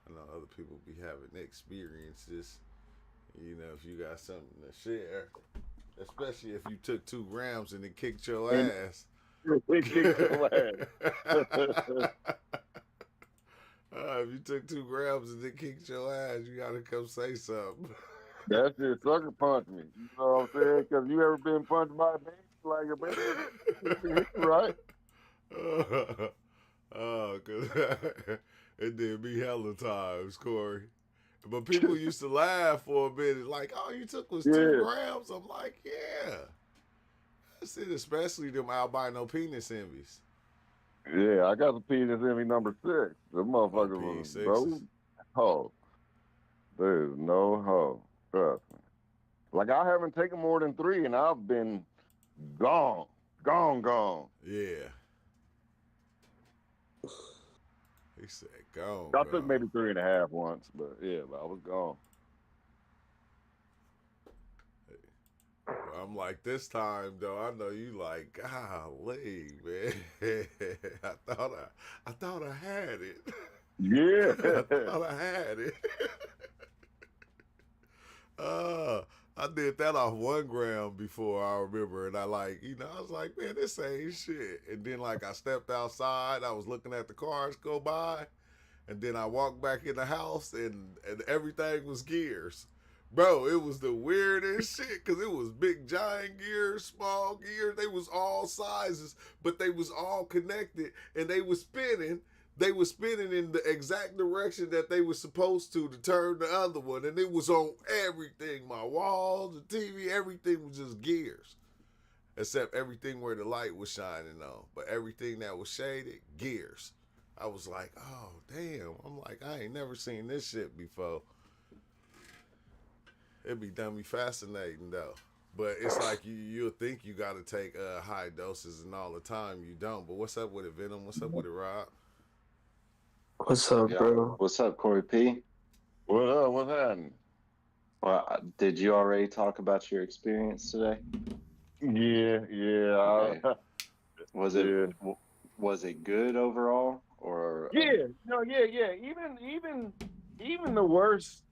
I know other people be having experiences. If you got something to share, especially if you took 2 grams and it kicked your ass. It kicked your ass. If you took 2 grams and it kicked your ass, you gotta come say something. That shit sucker punch me. You know what I'm saying? Because you ever been punched by a baby like a baby, right? Cause it did me hella times, Corey. But people used to laugh for a minute, like, "Oh, you took was 2 grams." I'm like, "Yeah." That's it, especially them albino penis envies. Yeah, I got the penis envy number 6. The motherfucker was no hoe. There's no hoe. Trust me. Like I haven't taken more than 3, and I've been gone. Yeah. He said gone. I took maybe 3.5 once, but I was gone. I'm like, this time though, I know you like, golly, man. I thought I had it. Yeah. I thought I had it. I did that off 1 gram before, I remember, and I was like, man, this ain't shit. And then I stepped outside, I was looking at the cars go by, and then I walked back in the house, and everything was gears. Bro, it was the weirdest shit, because it was big giant gears, small gears, they was all sizes, but they was all connected, and they was spinning. They were spinning in the exact direction that they were supposed to turn the other one. And it was on everything. My walls, the TV, everything was just gears. Except everything where the light was shining on. But everything that was shaded, gears. I was like, oh, damn. I'm like, I ain't never seen this shit before. It'd be dummy fascinating, though. But it's like you'll think you got to take high doses and all the time. You don't. But what's up with it, Venom? What's up with it, Rob? What's up, bro? What's up, Corey P? What up? What's happening? Well, did you already talk about your experience today? Yeah, yeah, Okay. Was it yeah. was it good overall, or Yeah, no, yeah, yeah. Even the worst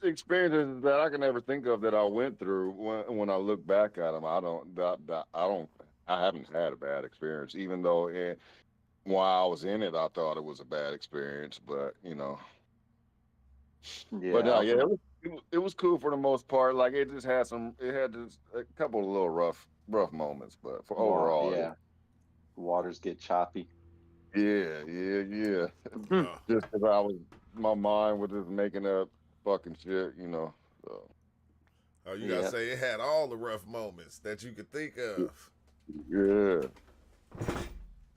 experiences that I can ever think of that I went through, when I look back at them, I haven't had a bad experience. Even though while I was in it, I thought it was a bad experience. But but yeah, no, yeah, it was cool for the most part. Like it had just a couple of little rough moments, but for overall, yeah, waters get choppy. yeah. Uh, Just because my mind was just making up fucking shit. So, oh, you gotta Yeah. say it had all the rough moments that you could think of. yeah.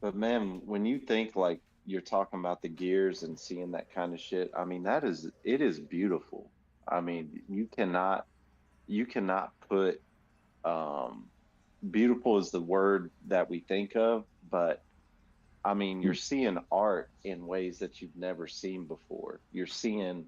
But man, when you think like you're talking about the gears and seeing that kind of shit, I mean it is beautiful. I mean, you cannot put um beautiful is the word that we think of, but I mean, you're seeing art in ways that you've never seen before. You're seeing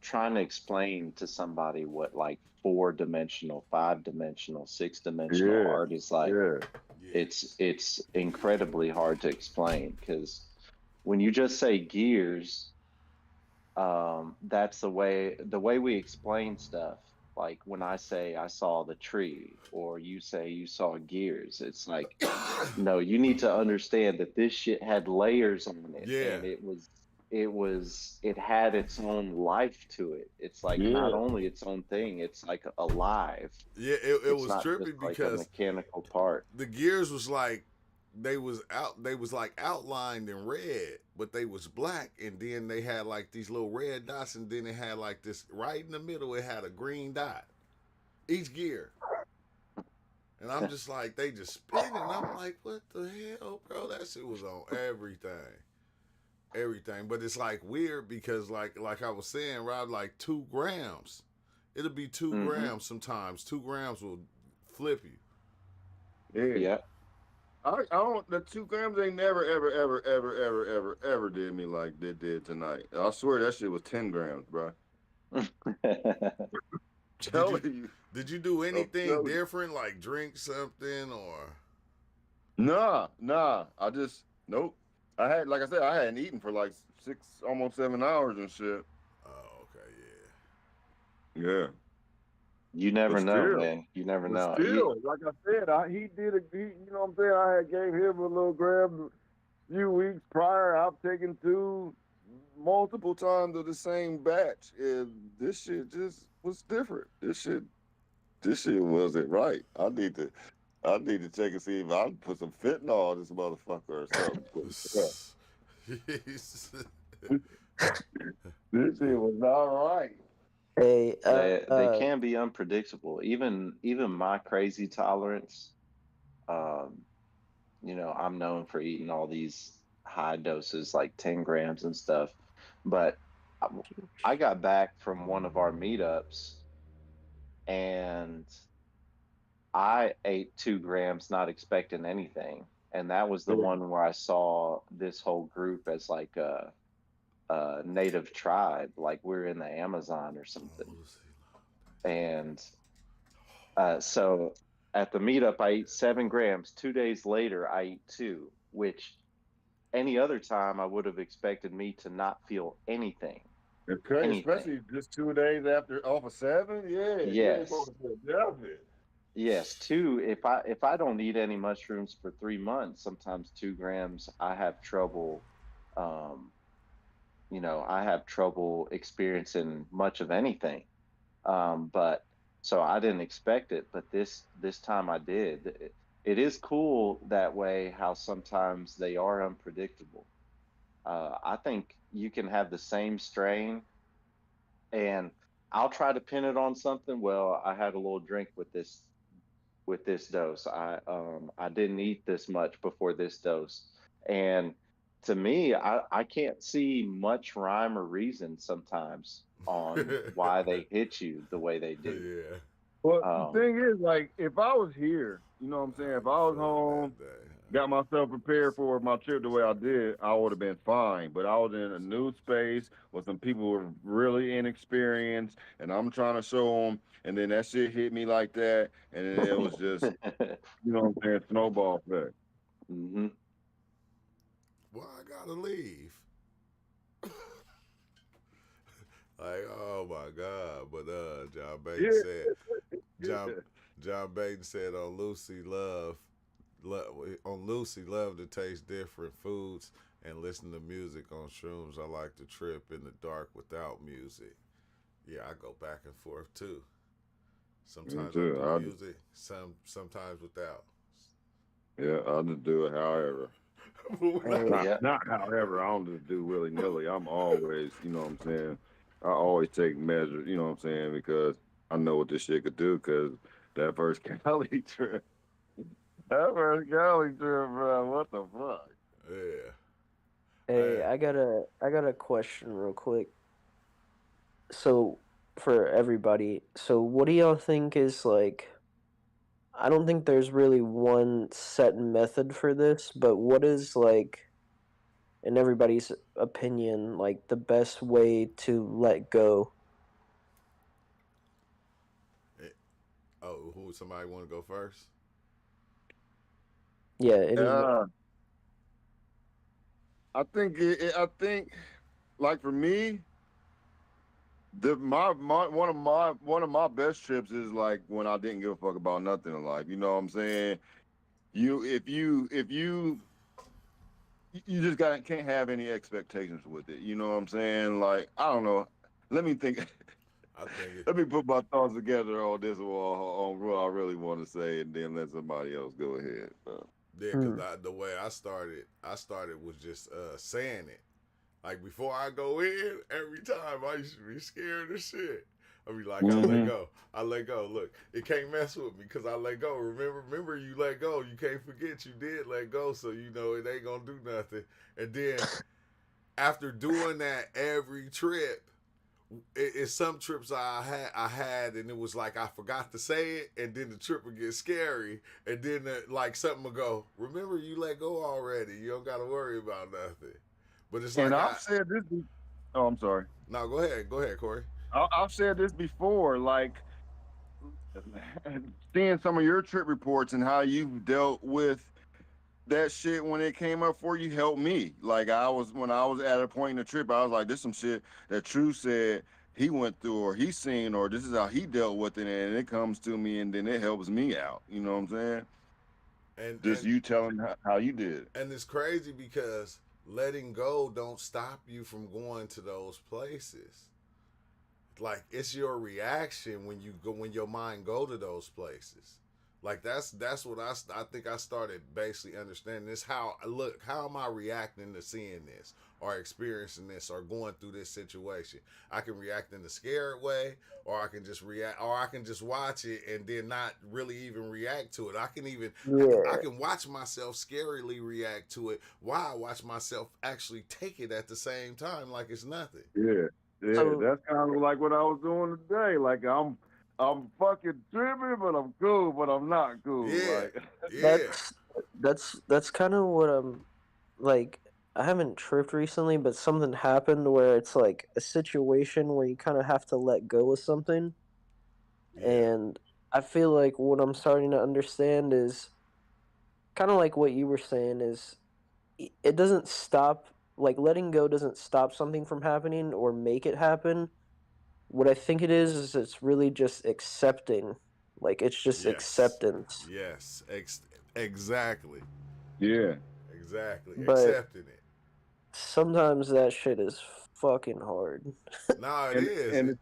trying to explain to somebody what like 4-dimensional, 5-dimensional, 6-dimensional Yeah, art is like. yeah, Yeah, It's incredibly hard to explain because when you just say gears, that's the way we explain stuff. Like when I say I saw the tree, or you say you saw gears, it's like, no, you need to understand that this shit had layers on it, yeah, and it had its own life to it. It's like not yeah, only its own thing, it's like alive. yeah. It It's was not just trippy like a because mechanical part. the gears was like they was like outlined in red, but they was black, and then they had like these little red dots, and then it had like this right in the middle. It had a green dot each gear, and I'm just like they just spinning. I'm like, what the hell, bro? That shit was on everything. But it's like weird because like I was saying, Rob, like 2 grams. It'll be two Hmm. grams sometimes. 2 grams will flip you. yeah. Yeah. I don't. The 2 grams ain't never, ever did me like they did tonight. I swear that shit was 10 grams, bro. Did you Telling you, did you do I'm anything telling you. different, like drink something or? Nah. I just nope. Like I said, I hadn't eaten for like 6, almost 7 hours and shit. Oh, okay, Yeah, You but never know, still. man. You never But know. still, like I said, he did you know what I'm saying? I had gave him a little grab a few weeks prior. I've taken 2 multiple times of the same batch. And this shit just was different. This shit wasn't right. I need to check and see if I can put some fentanyl on this motherfucker or something. yeah. This shit was not right. Hey, They can be unpredictable. Even my crazy tolerance, um, I'm known for eating all these high doses, like 10 grams and stuff. But I, I got back from one of our meetups and I ate 2 grams, not expecting anything. And that was the one where I saw this whole group as like a native tribe, like we're in the Amazon or something. And so at the meetup, I eat 7 grams. 2 days later, I eat two, which any other time I would have expected me to not feel anything. Okay, Anything. especially just 2 days after off of 7. Yeah, you ain't Yes. supposed to feel nothing. Yes. Two, if I don't eat any mushrooms for 3 months, sometimes 2 grams, um, I have trouble experiencing much of anything. But so I didn't expect it, but this time I did. It is cool that way how sometimes they are unpredictable. I think you can have the same strain, and I'll try to pin it on something. Well, I had a little drink with this dose. I didn't eat this much before this dose, and to me, I can't see much rhyme or reason sometimes on why they hit you the way they do. Yeah. Well, the Um, thing is, like, if I was here, You know what I'm saying? If I was home, got myself prepared for my trip the way I did, I would have been fine. But I was in a new space with some people who were really inexperienced, and I'm trying to show them, and then that shit hit me like that, and then it was just, you know what I'm saying, snowball effect. Mm-hmm. Well, I gotta leave. Like, oh my God. But John Bates said John Bates said on Lucy love to taste different foods and listen to music on shrooms. I like to trip in the dark without music. Yeah, I go back and forth too. Sometimes I do music, sometimes without. Yeah, I'll just do it however. Not however, I don't just do willy nilly. I'm always, you know what I'm saying? I always take measures, you know what I'm saying? Because I know what this shit could do. Because that first Cali trip, bro, what the fuck? Yeah. Hey, I got a question real quick. So, for everybody, so what do y'all think is like? I don't think there's really one set method for this, but what is like, in everybody's opinion, like the best way to let go? Oh, somebody want to go first? Yeah, I think, like for me, one of my best trips is like when I didn't give a fuck about nothing in life. You know what I'm saying? If you just can't have any expectations with it. You know what I'm saying? Like, I don't know. Let me think. Let me put my thoughts together on this on what I really want to say, and then let somebody else go ahead. Yeah, because the way I started was just saying it. Like before I go in, every time I used to be scared as shit. I be like, I let go. Look, it can't mess with me because I let go. Remember, you let go. You can't forget you did let go, so you know it ain't gonna do nothing. And then after doing that every trip, it's some trips I had, and it was like I forgot to say it, and then the trip would get scary, and then like something would go. Remember, you let go already. You don't got to worry about nothing. But it's like I've said this. Oh, I'm sorry. No, go ahead, Corey. I've said this before, like seeing some of your trip reports and how you've dealt with that shit when it came up for you helped me. Like when I was at a point in the trip, I was like, this some shit that True said he went through or he's seen, or this is how he dealt with it, and it comes to me and then it helps me out. You know what I'm saying? And you telling how you did. And it's crazy because letting go don't stop you from going to those places. Like it's your reaction when your mind go to those places. Like that's what I think I started basically understanding this. How am I reacting to seeing this or experiencing this or going through this situation? I can react in a scared way, or I can just react, or I can just watch it and then not really even react to it. I can watch myself scarily react to it while I watch myself actually take it at the same time like it's nothing. Yeah, that's kind of like what I was doing today. Like I'm fucking tripping, but I'm cool, but I'm not cool. Yeah, like, that's kind of what I'm like. I haven't tripped recently, but something happened where it's like a situation where you kind of have to let go of something. Yeah. And I feel like what I'm starting to understand is kind of like what you were saying is it doesn't stop, like letting go doesn't stop something from happening or make it happen. What I think it is it's really just accepting. Like it's just acceptance. Yes, exactly. Yeah. Exactly. But accepting it. Sometimes that shit is fucking hard. No, it is. And it's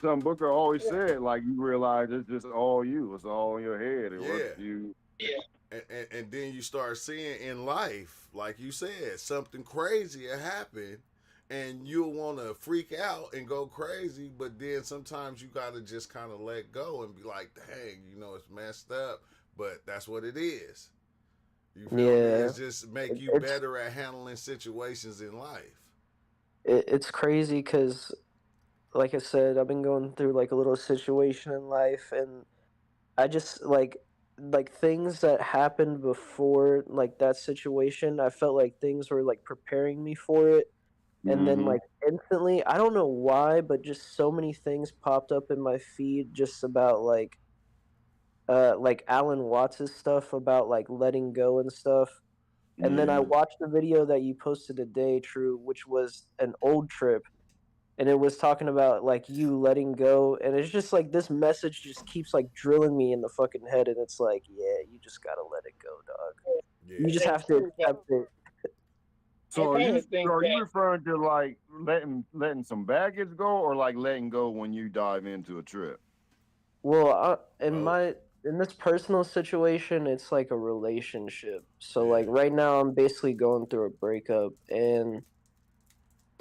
some Booker always said, like, you realize it's just all you. It's all in your head. And then you start seeing in life, like you said, something crazy happened, and you'll want to freak out and go crazy, but then sometimes you got to just kind of let go and be like, dang, it's messed up, but that's what it is. You feel me? It's just make you better at handling situations in life. It's crazy because, like I said, I've been going through like a little situation in life, and I just like like things that happened before like that situation, I felt like things were like preparing me for it. And then like instantly, I don't know why, but just so many things popped up in my feed just about like Alan Watts' stuff about like letting go and stuff. And then I watched the video that you posted today, True, which was an old trip, and it was talking about like you letting go, and it's just like this message just keeps like drilling me in the fucking head, and it's like, yeah, you just gotta let it go, dog. You Yeah. just have to accept it. So I are kinda you think are you that- referring to like letting some baggage go, or like letting go when you dive into a trip? Well, Oh. in this personal situation, it's like a relationship. So like Yeah. right now, I'm basically going through a breakup, and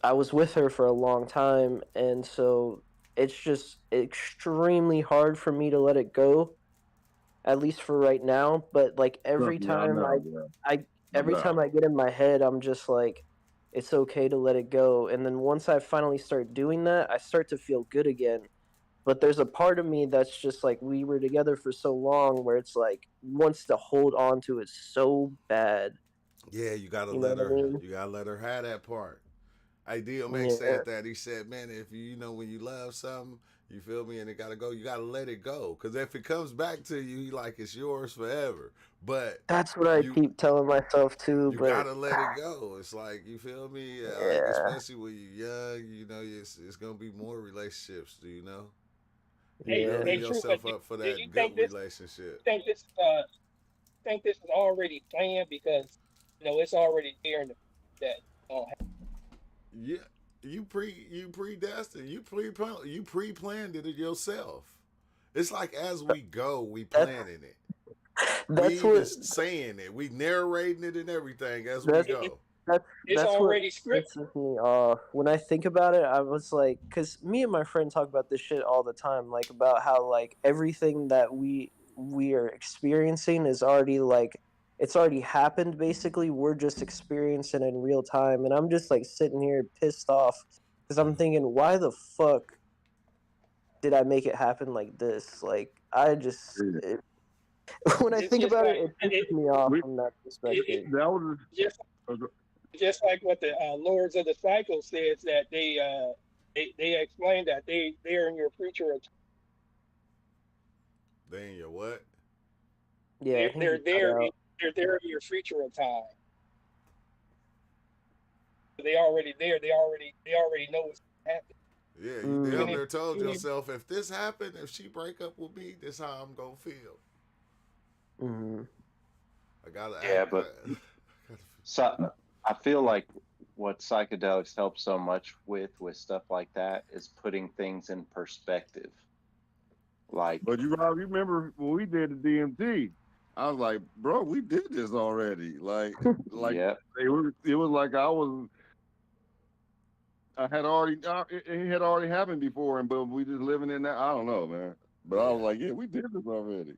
I was with her for a long time, and so it's just extremely hard for me to let it go, at least for right now. But like every Trust me, I time know, bro. I No every time doubt. I get in my head, I'm just like, it's okay to let it go. And then once I finally start doing that, I start to feel good again. But there's a part of me that's just like, we were together for so long, where it's like wants to hold on to it so bad. Yeah, you gotta You know let what I her. mean? You gotta let her have that part. Ideal Mac Yeah. said that. He said, "Man, if you know when you love something, you feel me, and it gotta go. You gotta let it go. Cause if it comes back to you, like it's yours forever. But That's what I you keep telling myself too, you but gotta let it go. It's like you feel me. Like yeah. especially when you're young, you know, it's gonna be more relationships. Do you know? You Hey, Yeah. building True, but yourself up for do you that think good this? relationship. Think this? Think this is already planned because it's already there in the that. Yeah, you predestined. You pre-planned it yourself. It's like as we go, we That's planning it. We that's even what saying it. We narrating it and everything as we that's go. It's that's what already scripted. pisses me off. When I think about it, I was like, because me and my friend talk about this shit all the time, like about how like everything that we are experiencing is already like it's already happened. Basically, we're just experiencing it in real time, and I'm just like sitting here pissed off because I'm thinking, why the fuck did I make it happen like this? Like I just when I It's think just about it, like it pisses me off We from that it perspective. that was just just like what the Lords of the Cycle says that they explain that they're in your future. They in your what? Yeah, I think They're you cut there. out. They're there in your future of time. They already there. They already know what's happening. Yeah, you Mm. damn Even if near told even if yourself if this happened, if she break up with me, this how I'm gonna feel. Mm-hmm. I gotta Yeah, act. but so I feel like what psychedelics help so much with stuff like that is putting things in perspective. Like, But Rob, you remember when we did the DMT? I was like, bro, we did this already. Like yeah, it was like I had already, it had already happened before, and but we just living in that. I don't know, man. But I was Yeah, like, yeah, we did this already.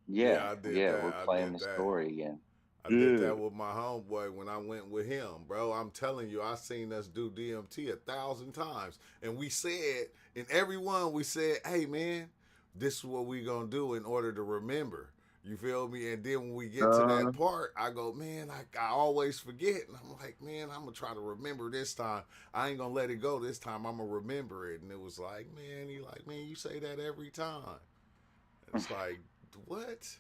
yeah, yeah, I did yeah. that. We're I playing did the that. story again. I did Yeah. that with my homeboy when I went with him, bro. I'm telling you, I seen us do DMT 1,000 times, and we said in every one we said, "Hey, man, this is what we gonna do in order to remember." You feel me? And then when we get to that part, I go, man, I always forget, and I'm like, man, I'm gonna try to remember this time. I ain't gonna let it go this time. I'm gonna remember it. And it was like, man, he like, man, you say that every time. It's like, what?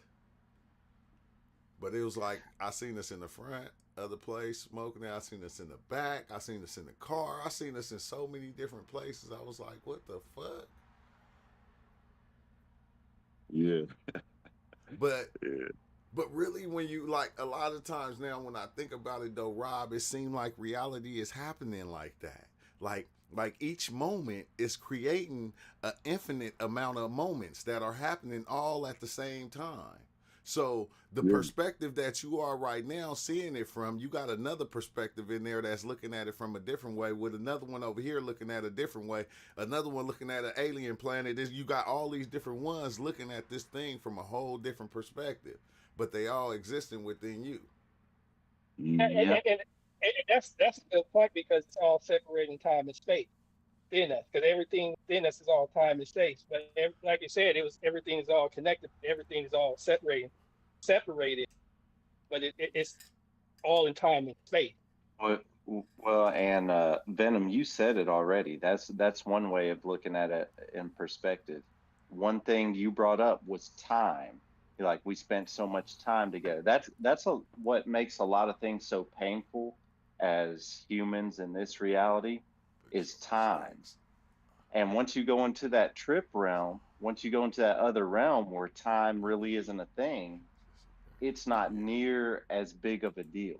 But it was like I seen us in the front of the place smoking it. I seen us in the back. I seen us in the car. I seen us in so many different places. I was like, what the fuck? Yeah. But Yeah. but really when you like a lot of times now when I think about it though, Rob, it seemed like reality is happening like that. Like each moment is creating an infinite amount of moments that are happening all at the same time. So the Yeah. perspective that you are right now seeing it from, you got another perspective in there that's looking at it from a different way, with another one over here looking at a different way, another one looking at an alien planet. You got all these different ones looking at this thing from a whole different perspective, but they all existing within you. and, Mhm. and, and, and that's a good point because it's all separating time and space. within us, because everything within us is all time and space. But like you said, everything is all connected. Everything is all separated, but it's all in time and space. Well, and Venom, you said it already. That's one way of looking at it in perspective. One thing you brought up was time. Like we spent so much time together. That's what makes a lot of things so painful as humans in this reality is time. And once you go into that trip realm, once you go into that other realm where time really isn't a thing, it's not near as big of a deal.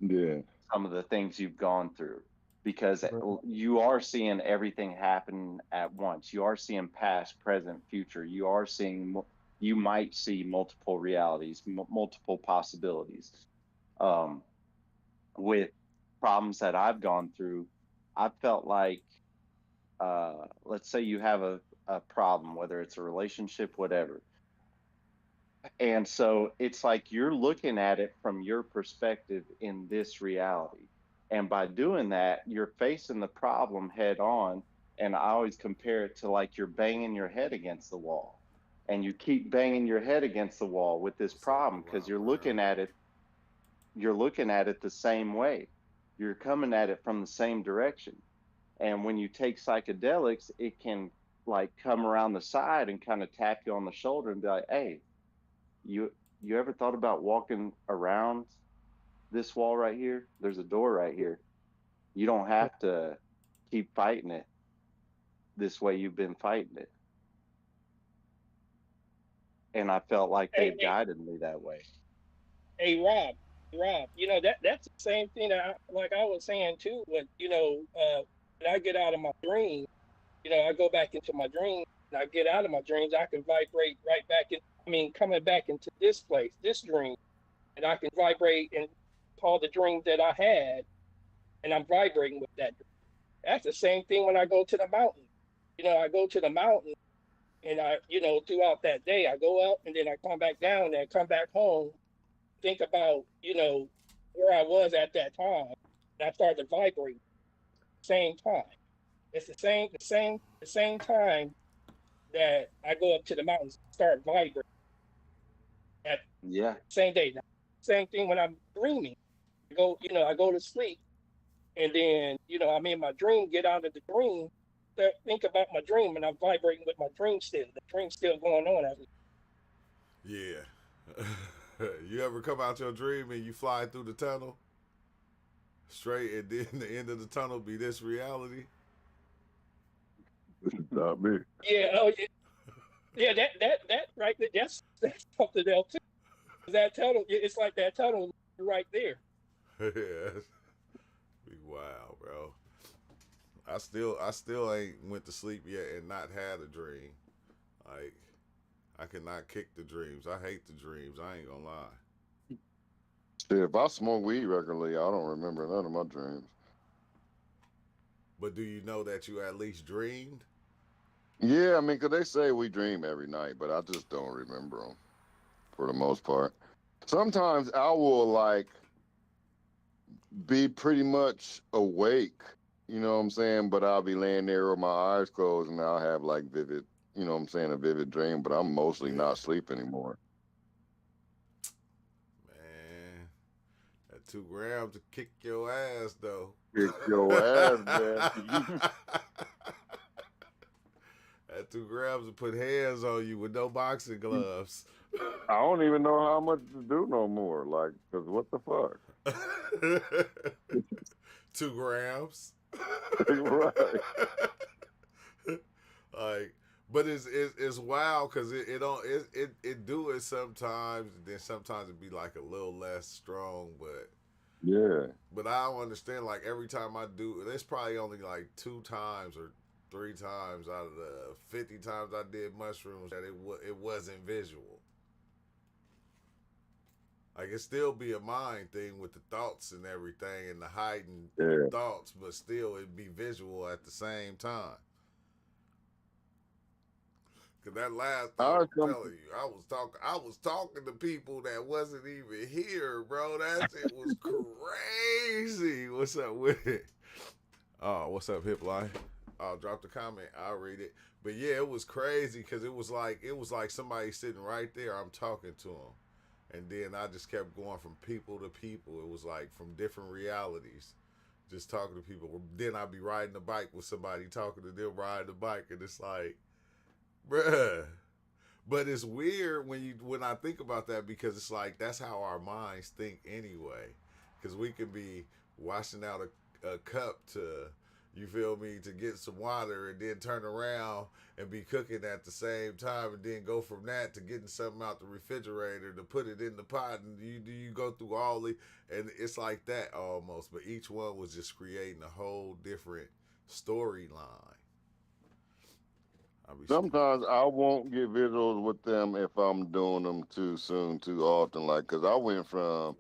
Yeah. Some of the things you've gone through, because you are seeing everything happen at once. You are seeing past, present, future. You might see multiple realities, multiple possibilities. With problems that I've gone through, I felt like, let's say you have a problem, whether it's a relationship, whatever. And so it's like you're looking at it from your perspective in this reality. And by doing that, you're facing the problem head on. And I always compare it to like you're banging your head against the wall. And you keep banging your head against the wall with this problem because you're looking at it the same way. You're coming at it from the same direction. And when you take psychedelics, it can like come around the side and kind of tap you on the shoulder and be like, hey, you ever thought about walking around this wall right here? There's a door right here. You don't have to keep fighting it this way you've been fighting it. And I felt like they guided me that way. Hey, Rob, that's the same thing that I was saying too. When when I get out of my dream, I go back into my dream. And I get out of my dreams, I can vibrate right back in. Coming back into this place, this dream, and I can vibrate and call the dream that I had, and I'm vibrating with that dream. That's the same thing when I go to the mountain. I go to the mountain, and throughout that day, I go up and then I come back down and come back home, think about, where I was at that time, and I start to vibrate. Same time. It's the same time that I go up to the mountains, start vibrating. At same day. Same thing when I'm dreaming. I go to sleep, and then I'm in my dream, get out of the dream, think about my dream, and I'm vibrating with my dream still. The dream's still going on. Yeah. You ever come out your dream and you fly through the tunnel straight, and then the end of the tunnel be this reality? Not me. Yeah. Oh yeah. Yeah, that right there, that's something else too. That tunnel, it's like that tunnel right there. Yeah, be wild, bro. I still ain't went to sleep yet and not had a dream. Like, I cannot kick the dreams. I hate the dreams. I ain't gonna lie. Shit, if I smoke weed regularly, I don't remember none of my dreams. But do you know that you at least dreamed? Yeah, because they say we dream every night, but I just don't remember them for the most part. Sometimes I will, like, be pretty much awake, you know what I'm saying? But I'll be laying there with my eyes closed and I'll have, like, vivid, you know what I'm saying, a vivid dream, but I'm mostly not asleep anymore. Man, that 2 grams to kick your ass, though. Kick your ass, man. That 2 grams to put hands on you with no boxing gloves. I don't even know how much to do no more. Like, because what the fuck? 2 grams. Right. Like, but it's wild because it do it sometimes. Then sometimes it be like a little less strong, but yeah. But I don't understand. Like every time I do, there's probably only like 2 times or 3 times out of the 50 times I did mushrooms that it wasn't visual. Like it still be a mind thing with the thoughts and everything and the hiding thoughts, but still it'd be visual at the same time. Cause that last time I'm telling you, I was talking to people that wasn't even here, bro. That shit was crazy. What's up with it? Oh, what's up, Hip Life? I'll drop the comment. I'll read it. But yeah, it was crazy because it was like somebody sitting right there. I'm talking to him, and then I just kept going from people to people. It was like from different realities, just talking to people. Then I'd be riding the bike with somebody, talking to them, riding the bike, and it's like, bruh. But it's weird when I think about that because it's like that's how our minds think anyway. Because we can be washing out a cup to, you feel me, to get some water and then turn around and be cooking at the same time and then go from that to getting something out the refrigerator to put it in the pot and you go through all the, and it's like that almost. But each one was just creating a whole different storyline. Sometimes I won't get visuals with them if I'm doing them too soon, too often. Like, cause I went from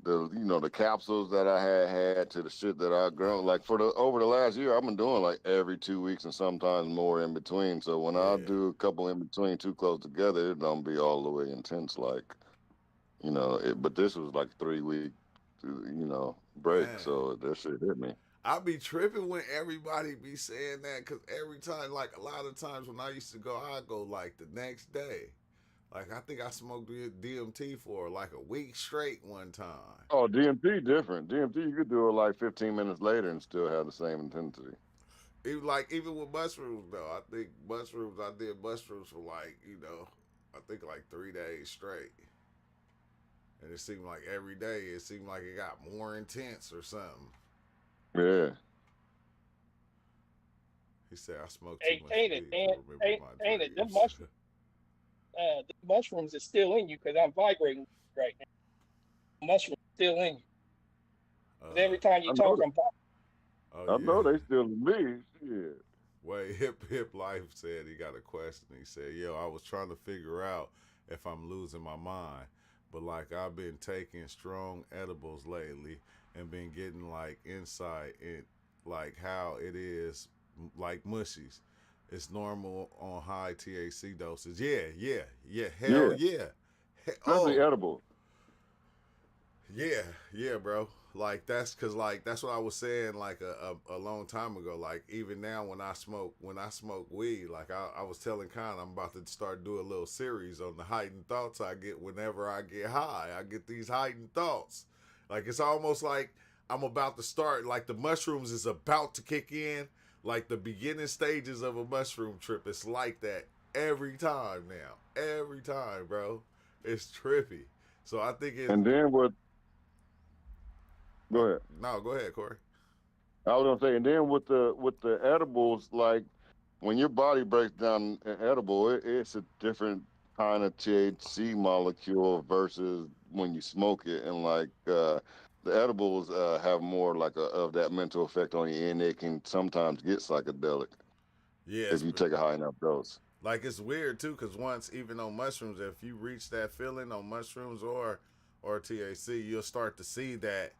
the capsules that I had to the shit that I grown. Like over the last year, I've been doing like every 2 weeks and sometimes more in between. So when I do a couple in between too close together, it don't be all the way intense. Like, but this was like 3 week, break. Man. So that shit hit me. I be tripping when everybody be saying that because every time, like a lot of times when I used to go, I go like the next day. Like I think I smoked DMT for like a week straight one time. Oh, DMT different. DMT you could do it like 15 minutes later and still have the same intensity. Even with mushrooms though, I think I did mushrooms for like, I think like 3 days straight. And it seemed like every day it seemed like it got more intense or something. Yeah. He said I smoked too much ain't weed. it? Them mushrooms, the mushrooms is still in you because I'm vibrating right now. The mushrooms still in you. Every time you talk, I'm vibrating. I know they still in me. Shit. Wait, Hip Life said he got a question. He said, "Yo, I was trying to figure out if I'm losing my mind, but like I've been taking strong edibles lately." And been getting like insight in like how it is like mushies. It's normal on high THC doses. Yeah. Hell yeah. Especially edible. Yeah, bro. Like that's what I was saying like a long time ago. Like even now when I smoke weed, like I was telling Con I'm about to start doing a little series on the heightened thoughts I get whenever I get high. I get these heightened thoughts. Like it's almost like I'm about to start, like the mushrooms is about to kick in, like the beginning stages of a mushroom trip. It's like that every time now. Every time, bro. It's trippy. So I think it's... And then what... Go ahead. No, go ahead, Corey. I was gonna say, and then with the edibles, like when your body breaks down an edible, it's a different kind of THC molecule versus when you smoke it, and like the edibles have more like of that mental effect on you, and it can sometimes get psychedelic. Yeah, if you take a high enough dose. Like it's weird too, because once even on mushrooms, if you reach that feeling on mushrooms or THC, you'll start to see that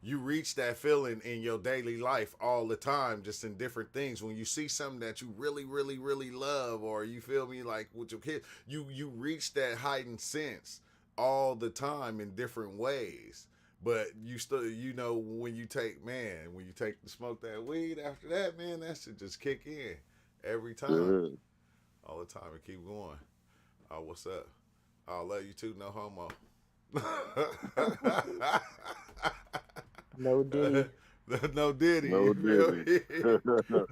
you reach that feeling in your daily life all the time, just in different things. When you see something that you really, really, really love, or you feel me, like with your kids, you reach that heightened sense all the time in different ways. But you still, when you take to smoke that weed after that, man, that should just kick in every time, all the time, and keep going. Oh, what's up? I love you too, no homo. No Diddy. No Diddy. No Diddy.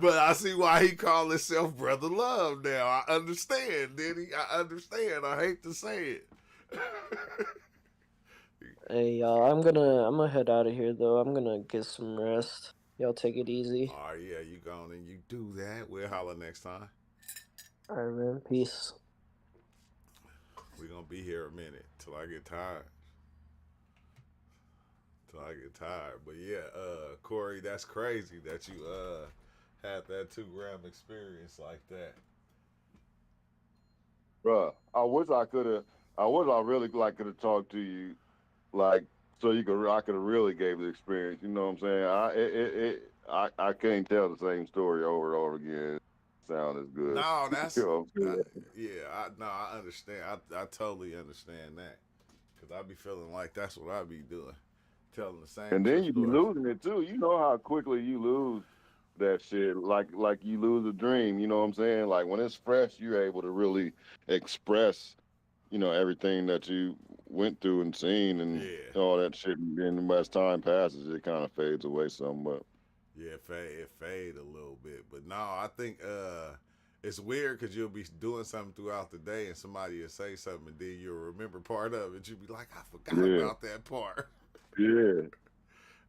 But I see why he called himself Brother Love now. I understand, Diddy. I understand. I hate to say it. Hey y'all, I'm gonna head out of here though. I'm gonna get some rest. Y'all take it easy. Oh yeah, you go and you do that. We'll holler next time. Alright, man. Peace. We're gonna be here a minute till I get tired. But yeah, Corey, that's crazy that you had that 2 gram experience like that. Bruh, I wish I really could have talked to you, like, so I could have really gave the experience. You know what I'm saying? I can't tell the same story over and over again. Sound as good. No, that's I I understand. I totally understand that, because I be feeling like that's what I be doing. telling the same. And then you be story. losing it too. You know how quickly you lose that shit. Like you lose a dream. You know what I'm saying? Like when it's fresh, you're able to really express, everything that you went through and seen and Yeah. all that shit. And then as time passes, it kind of fades away somewhat. Yeah, it fade a little bit, but no, I think it's weird because you'll be doing something throughout the day and somebody will say something and then you'll remember part of it. You'll be like, I forgot about that part. Yeah.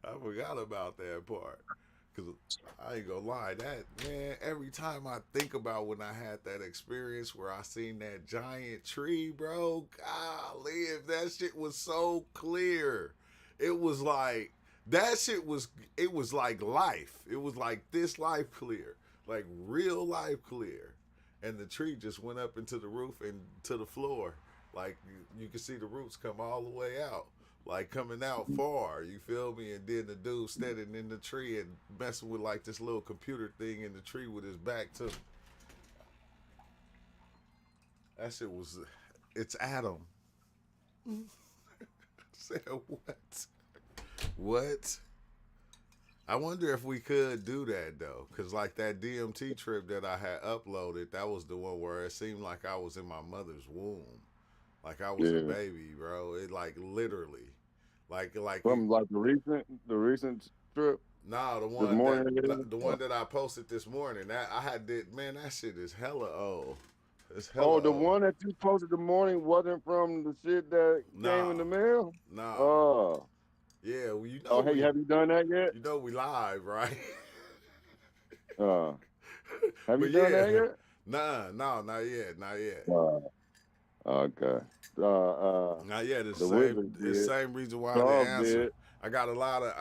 I forgot about that part. Because I ain't gonna lie, that, man, every time I think about when I had that experience where I seen that giant tree, bro, golly, if that shit was so clear. It was like, it was like life. It was like this life clear, like real life clear. And the tree just went up into the roof and to the floor. Like you could see the roots come all the way out, like coming out far. You feel me? And then the dude standing in the tree and messing with like this little computer thing in the tree with his back to me. That shit was, it's Adam. I said, what? What? I wonder if we could do that though, cause like that DMT trip that I had uploaded, that was the one where it seemed like I was in my mother's womb, like I was a baby, bro. It like literally, like from like the recent trip. Nah, the one that I posted this morning. That I had did, man. That shit is hella old. It's hella the old. one that you posted the morning wasn't from the shit that came in the mail. Nah. Oh. Yeah, well, you know. Oh, hey, have you done that yet? You know we live, right? Have you done that yet? Nah, no, not yet. Okay. Not yet. It's the same reason why I didn't answer. I got a lot of.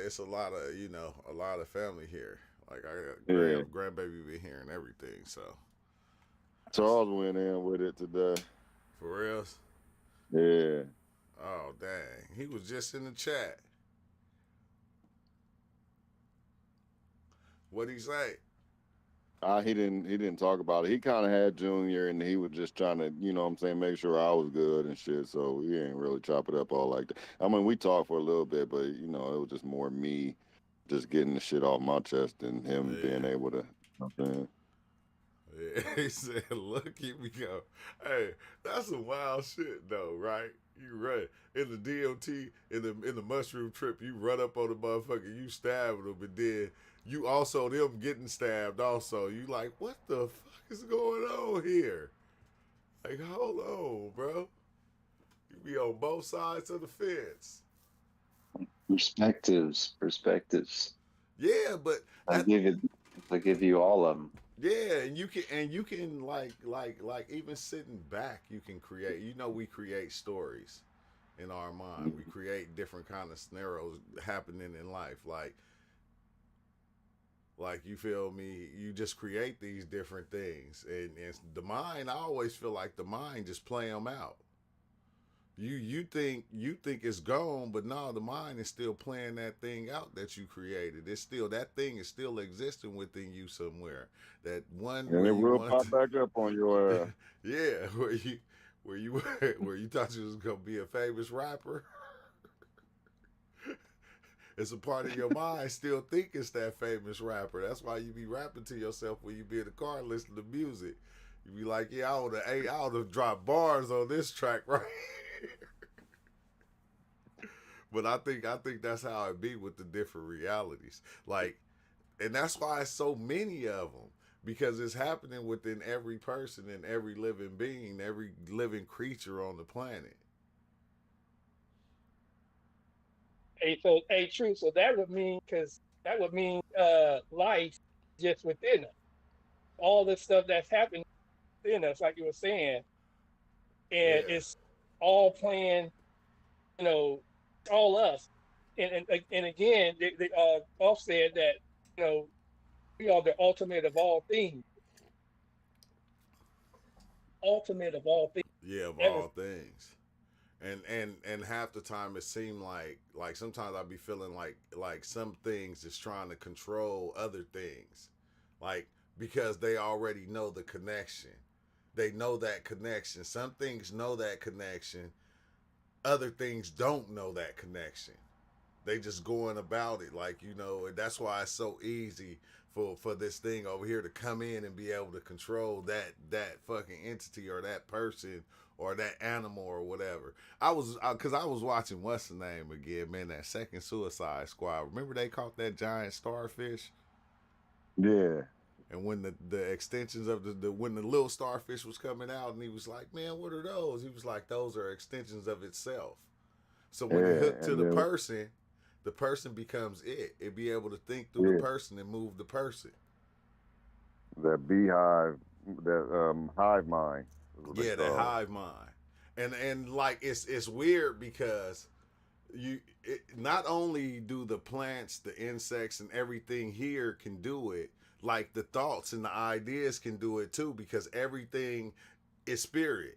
It's a lot of. A lot of family here. Like I got grandbaby be here and everything. So Charles went in with it today. For reals? Yeah. Oh dang! He was just in the chat. What'd he say? He didn't talk about it. He kind of had Junior, and he was just trying to, make sure I was good and shit. So he ain't really chop it up all like that. I mean, we talked for a little bit, but it was just more me, just getting the shit off my chest and him being able to. Yeah, he said, "Look, here we go." Hey, that's some wild shit, though, right? You right in the DMT in the mushroom trip. You run up on the motherfucker, you stab them, and then you also them getting stabbed. Also, you like, what the fuck is going on here? Like, hold on, bro. You be on both sides of the fence. Perspectives. Yeah, but I give you all of them. Yeah, and you can like even sitting back, you can create. We create stories in our mind. We create different kind of scenarios happening in life. Like you feel me? You just create these different things, and the mind. I always feel like the mind just play them out. You think it's gone, but no, the mind is still playing that thing out that you created. It's still, that thing is still existing within you somewhere. That one, and it will pop back up on your ass. Yeah, where you thought you was gonna be a famous rapper. It's a part of your mind still think it's that famous rapper. That's why you be rapping to yourself when you be in the car and listen to music. You be like, yeah, I would have dropped bars on this track right. But I think that's how it be with the different realities. Like, and that's why it's so many of them, because it's happening within every person and every living being, every living creature on the planet. True. So that would mean, life just within us. All the stuff that's happening within us, like you were saying, and it's all playing, all us. And again, they Off said that, we are the ultimate of all things. Ultimate of all things. Yeah, of all things. And half the time it seemed like sometimes I'd be feeling like some things is trying to control other things. Like, because they already know the connection. They know that connection. Some things know that connection. Other things don't know that connection. They just going about it like, you know, and that's why it's so easy for this thing over here to come in and be able to control that fucking entity or that person or that animal or whatever. I was watching what's the name again, man, that second Suicide Squad. Remember they caught that giant starfish? Yeah. And when the extensions of the when the little starfish was coming out, and he was like, "Man, what are those?" He was like, "Those are extensions of itself." So when it hooked to the person becomes it. It be able to think through the person and move the person. That beehive, that hive mind. Yeah, that hive mind. And like it's weird because not only do the plants, the insects, and everything here can do it, like the thoughts and the ideas can do it too, because everything is spirit.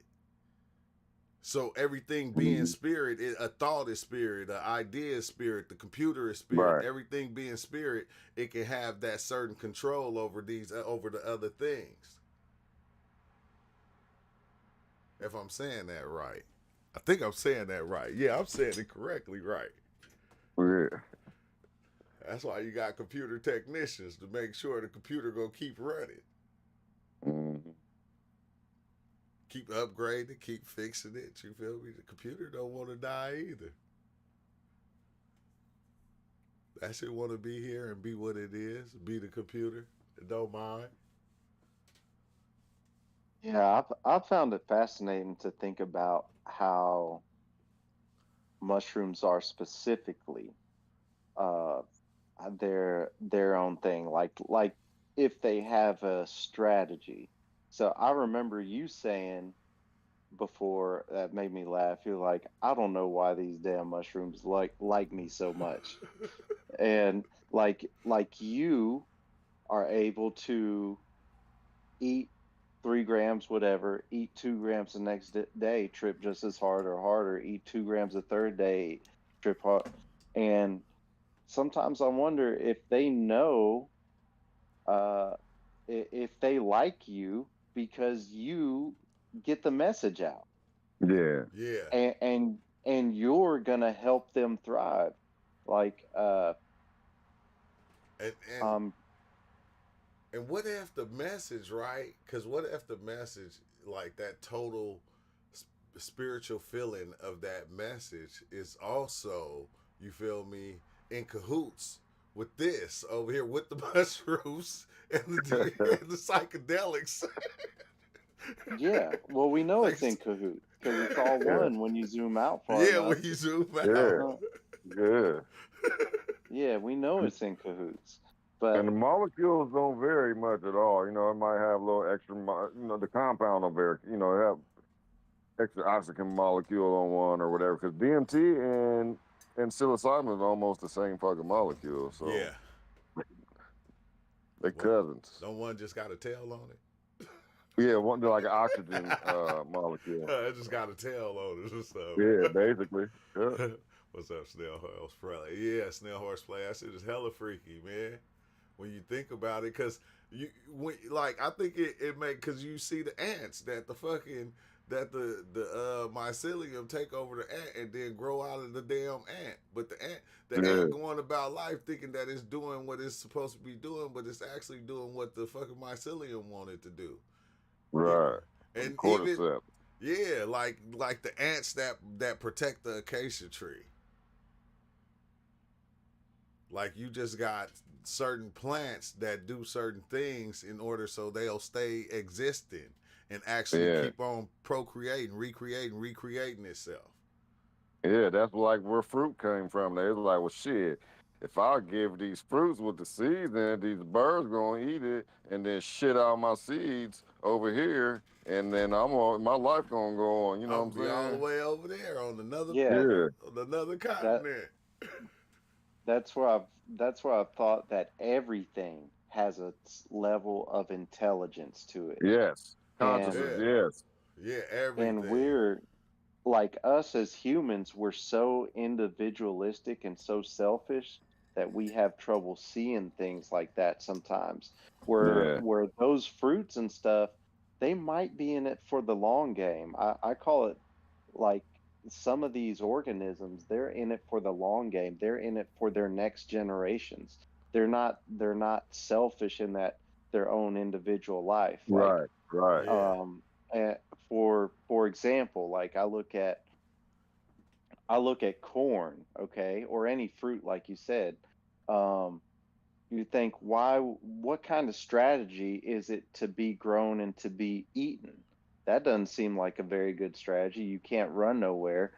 So everything being spirit, a thought is spirit, an idea is spirit, the computer is spirit. Right. Everything being spirit, it can have that certain control over over the other things. If I'm saying that right, I think I'm saying that right. Yeah, I'm saying it correctly, right? Yeah. That's why you got computer technicians to make sure the computer gonna keep running. Mm-hmm. Keep upgrading, keep fixing it. You feel me? The computer don't want to die either. That shit want to be here and be what it is. Be the computer. It don't mind. Yeah, I've found it fascinating to think about how mushrooms are specifically their own thing. Like if they have a strategy. So I remember you saying before that made me laugh. You're like, I don't know why these damn mushrooms like me so much, and like you are able to eat 3 grams, whatever, eat 2 grams the next day, trip just as hard or harder, eat 2 grams the third day, trip hard, and sometimes I wonder if they know, if they like you because you get the message out. Yeah. Yeah. And you're gonna help them thrive. Like and what if the message, right? Because what if the message, like that total spiritual feeling of that message is also, you feel me, in cahoots with this over here with the mushrooms and the psychedelics. Yeah, well, we know it's in cahoots because it's all one when you zoom out far enough. When you zoom out. Yeah. Yeah, we know it's in cahoots. But and the molecules don't vary much at all. You know, it might have a little extra, you know, the compound will vary. You know, have extra oxygen molecule on one or whatever. Because DMT and psilocybin is almost the same fucking molecule. So yeah, they're cousins. Don't one just got a tail on it? Yeah, one like an oxygen molecule. It just got a tail on it or something. Yeah, basically. Yeah. What's up, Snail Horse Play? Yeah, Snail Horse Play. That shit is hella freaky, man. When you think about it, because I think it make, because you see the ants that the mycelium take over the ant and then grow out of the damn ant. But the ant going about life thinking that it's doing what it's supposed to be doing, but it's actually doing what the fucking mycelium wanted to do. Right. And cordyceps. Yeah, like the ants that protect the acacia tree. Like you just got certain plants that do certain things in order so they'll stay existing and actually keep on procreating, recreating itself. Yeah, that's like where fruit came from. They was like, well, shit, if I give these fruits with the seeds in it, these birds gonna eat it and then shit out my seeds over here, and then my life gonna go on. You know what I'm saying? All the way over there on another on another continent. That's where I've thought that everything has a level of intelligence to it. Yes. Consciousness, yes. Yeah, everything. And we're, like, us as humans, we're so individualistic and so selfish that we have trouble seeing things like that sometimes. Where those fruits and stuff, they might be in it for the long game. I call it like some of these organisms, they're in it for the long game. They're in it for their next generations. They're not selfish in that their own individual life. Like Right, right. Yeah. eh, for example, like I look at corn, okay, or any fruit, like you said. Um, you think, what kind of strategy is it to be grown and to be eaten? That doesn't seem like a very good strategy. You can't run nowhere.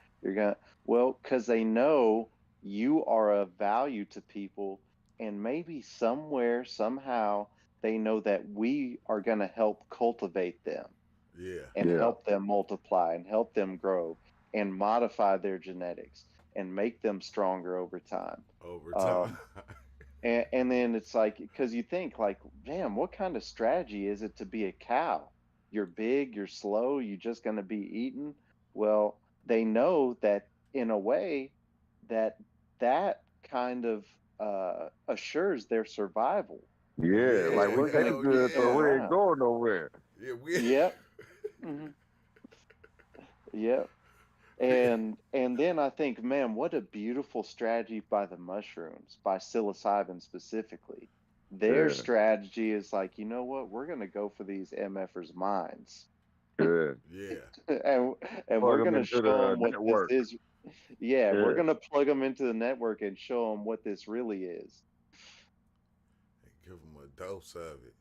Well, because they know you are of value to people, and maybe somewhere, somehow, they know that we are going to help cultivate them Yeah. and Yeah. help them multiply and help them grow and modify their genetics and make them stronger over time. Over Um, time. and then it's like, because you think, like, damn, what kind of strategy is it to be a cow? You're big, you're slow, you're just going to be eaten. Well, they know that in a way that that kind of assures their survival. Yeah, like Yeah. we We're going to Hell good, keep them so yeah. we ain't around. going nowhere. Yeah. We. Yep. Hmm. Yep. And then I think, man, what a beautiful strategy by the mushrooms, by psilocybin specifically. Their Yeah, strategy is like, you know what? We're going to go for these MFers' minds, yeah. Yeah. and and Plug we're them going to into show the them what this network. is. Yeah, we're Yeah. going to plug them into the network and show them what this really is. And give them a dose of it.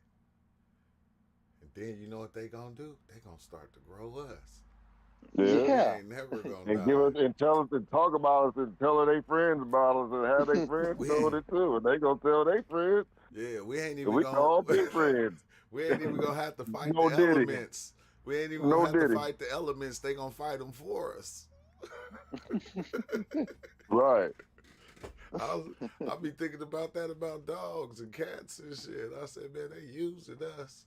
And then you know what they gonna do? They gonna start to grow us. Yeah. We Yeah. ain't never gonna And give die. us and tell us and talk about us and tell their friends about us and have their friends We doing ain't, it too. And they gonna tell their friends. yeah, we ain't And even we can gonna all be friends. we ain't even gonna have to fight No the Diddy. elements. We ain't even No gonna have to Diddy. fight the elements. They gonna fight them for us. Right. I'll be thinking about that about dogs and cats and shit. I said, man, they using us.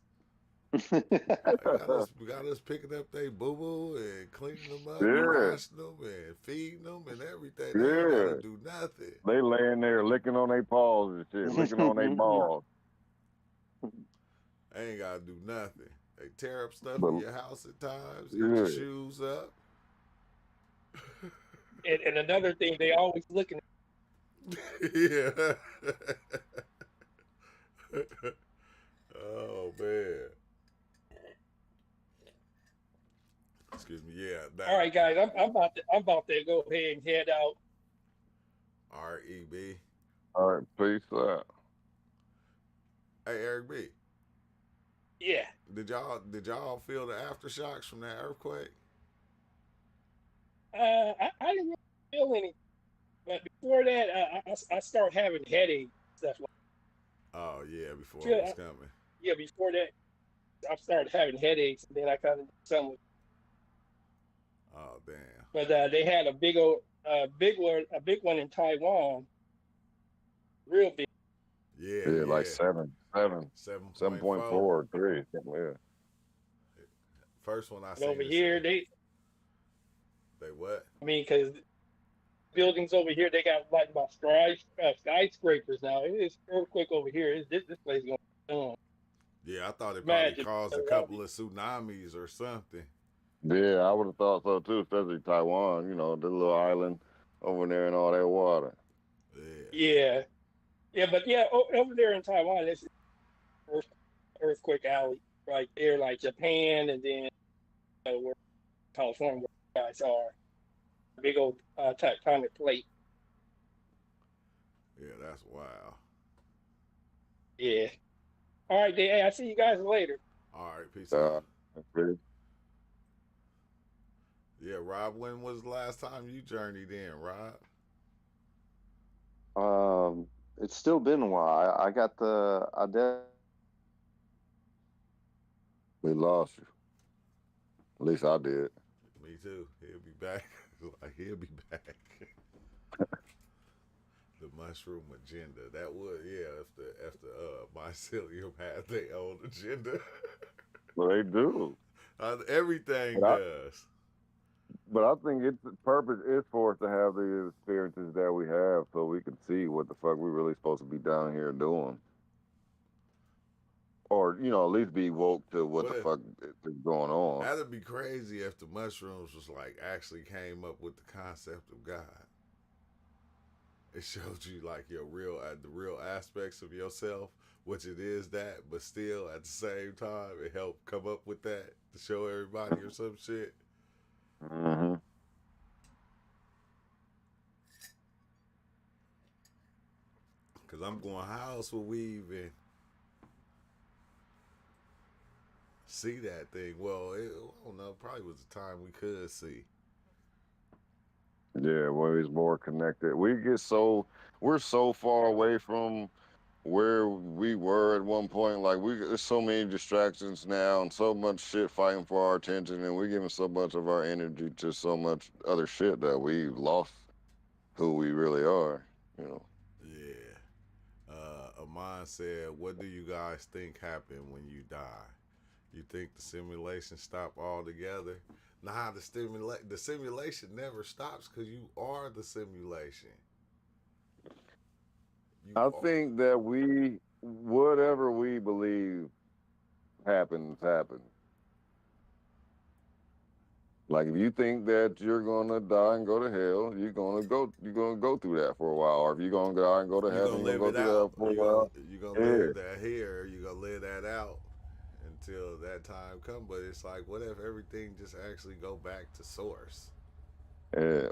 We got us picking up they boo boo and cleaning them up and Yeah. washing them and feeding them and everything. They ain't Yeah. gotta do nothing. They laying there licking on their paws and shit, licking on their balls. They ain't gotta do nothing. They tear up stuff But in your house at times, eat yeah. your shoes up. And another thing, they always looking. Yeah. Oh man. Excuse me. Yeah. All right, guys, I'm about to go ahead and head out. REB. All right, peace out. Hey, Eric B. Yeah. Did y'all feel the aftershocks from that earthquake? I didn't really feel anything, but before that, I started having headaches stuff like. Oh yeah, before Yeah, it was coming. yeah. Before that, I started having headaches, and then I kind of did something. Oh damn. But they had a big one in Taiwan, real big. Yeah, Yeah, like yeah. 7.4, 3. Yeah. First one I And seen. over it here, say- They what? I mean, because buildings over here, they got like about skyscrapers now. It's earthquake over here. This place going on. Yeah, I thought it probably Imagine. caused a couple of tsunamis or something. Yeah, I would have thought so too, especially Taiwan, you know, the little island over there and all that water. Yeah. Yeah, but yeah, over there in Taiwan, it's earthquake alley right there, like Japan, and then where California where you guys are, big old tectonic plate. Yeah, that's wild. Yeah. All right, then. Hey, I'll see you guys later. All right, peace out. Pretty. Yeah, Rob, when was the last time you journeyed in, Rob? It's still been a while. We lost you. At least I did. Me too. He'll be back. Like he'll be back. The mushroom agenda. That would, yeah, if the mycelium had their own agenda. Well, they do. Everything But does. But I think its purpose is for us to have the experiences that we have so we can see what the fuck we really supposed to be down here doing. or at least be woke to what What the if fuck is going on. that'd be crazy if the mushrooms was like actually came up with the concept of God. It showed you like your real the real aspects of yourself, which it is that, but still at the same time it helped come up with that to show everybody or some shit. Mm-hmm. Cause I'm going, how else would we even see that thing? Well, I don't know. Probably was the time we could see. Yeah, well, he's more connected. We're so far away from where we were at one point. Like there's so many distractions now and so much shit fighting for our attention, and we're giving so much of our energy to so much other shit that we've lost who we really are. Yeah. Amon said, "What do you guys think happened when you die? You think the simulation stopped altogether?" Nah, the simulation never stops because you are the simulation. I think that whatever we believe happens. Like if you think that you're gonna die and go to hell, you're gonna go through that for a while. Or if you're gonna die and go to You're heaven, gonna you're live gonna it go through out. that for a while. You're gonna live that here. You're gonna live that out until that time comes. But it's like, what if everything just actually go back to source? I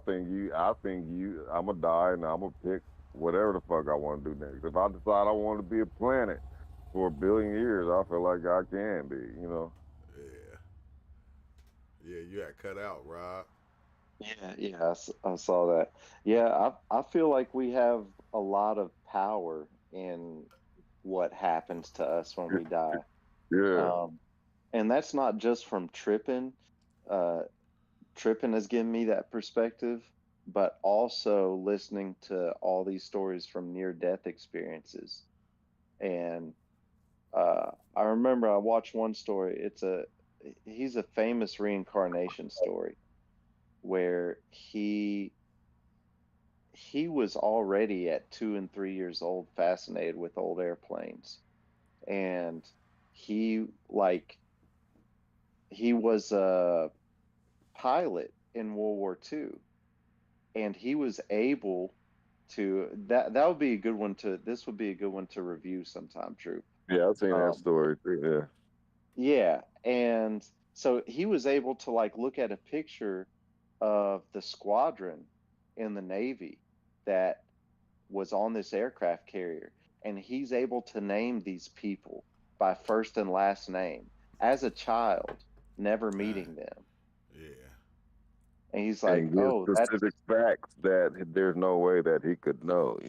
think I'm gonna die and I'm gonna pick whatever the fuck I want to do next. If I decide I want to be a planet for 1 billion years, I feel like I can be. Yeah, you got cut out, Rob. Yeah, I saw that. Yeah, I feel like we have a lot of power in what happens to us when we die. Yeah. And that's not just from tripping. Tripping has given me that perspective, but also listening to all these stories from near-death experiences. And I remember I watched one story. He's a famous reincarnation story where he was already at 2 and 3 years old fascinated with old airplanes, and he was a pilot in World War II, and he was able to that would be a good one to this would be a good one to review sometime, True. Yeah, I've seen that story too. Yeah, and so he was able to look at a picture of the squadron in the Navy that was on this aircraft carrier, and he's able to name these people by first and last name as a child, never meeting them. Yeah. And he's like, and give specific facts that there's no way that he could know,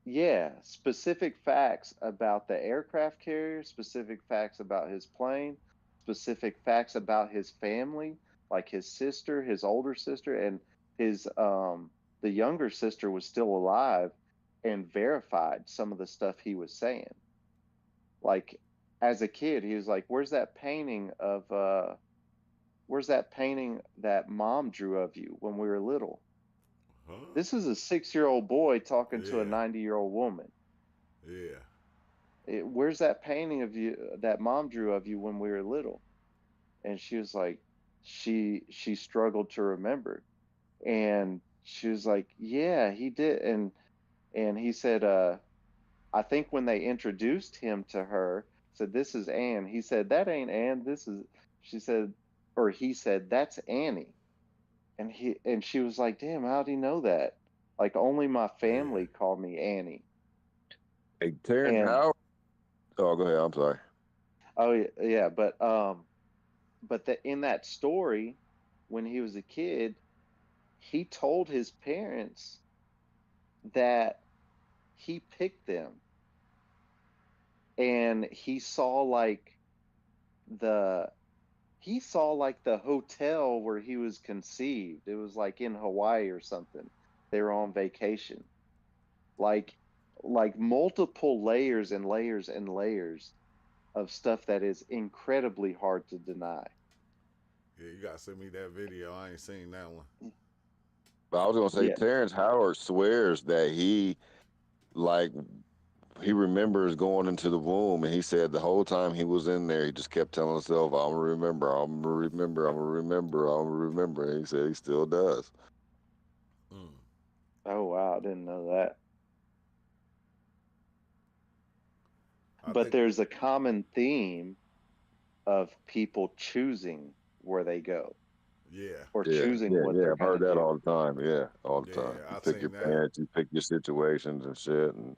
Yeah, specific facts about the aircraft carrier, specific facts about his plane, specific facts about his family, like his sister, his older sister, and his the younger sister was still alive, and verified some of the stuff he was saying. Like as a kid, he was like, where's that painting that mom drew of you when we were little?" Huh? This is a 6-year-old boy talking to a 90-year-old woman. Yeah. Where's that painting of you that mom drew of you when we were little? And she was like, she struggled to remember. And she was like, yeah, he did. And he said, I think when they introduced him to her, said, this is Anne. He said, that ain't Anne. He said, that's Annie. And she was like, damn, how'd he know that? Like, only my family called me Annie. Hey, Terrence Howard. Oh, go ahead. I'm sorry. Oh yeah, but in that story, when he was a kid, he told his parents that he picked them, and he saw the hotel where he was conceived. It was like in Hawaii or something. They were on vacation. Like multiple layers and layers and layers of stuff that is incredibly hard to deny. Yeah, you gotta send me that video. I ain't seen that one. But I was gonna say, Terrence Howard swears that he he remembers going into the womb, and he said the whole time he was in there, he just kept telling himself, "I'm gonna remember, I'm gonna remember, I'm gonna remember, I'm gonna remember." And he said he still does. Mm. Oh wow, I didn't know that. But there's a common theme of people choosing where they go. Yeah. Or choosing what they're I've heard gonna that do. all the time. Yeah, all the time. Yeah, You I've pick your seen that. parents, you pick your situations and shit, and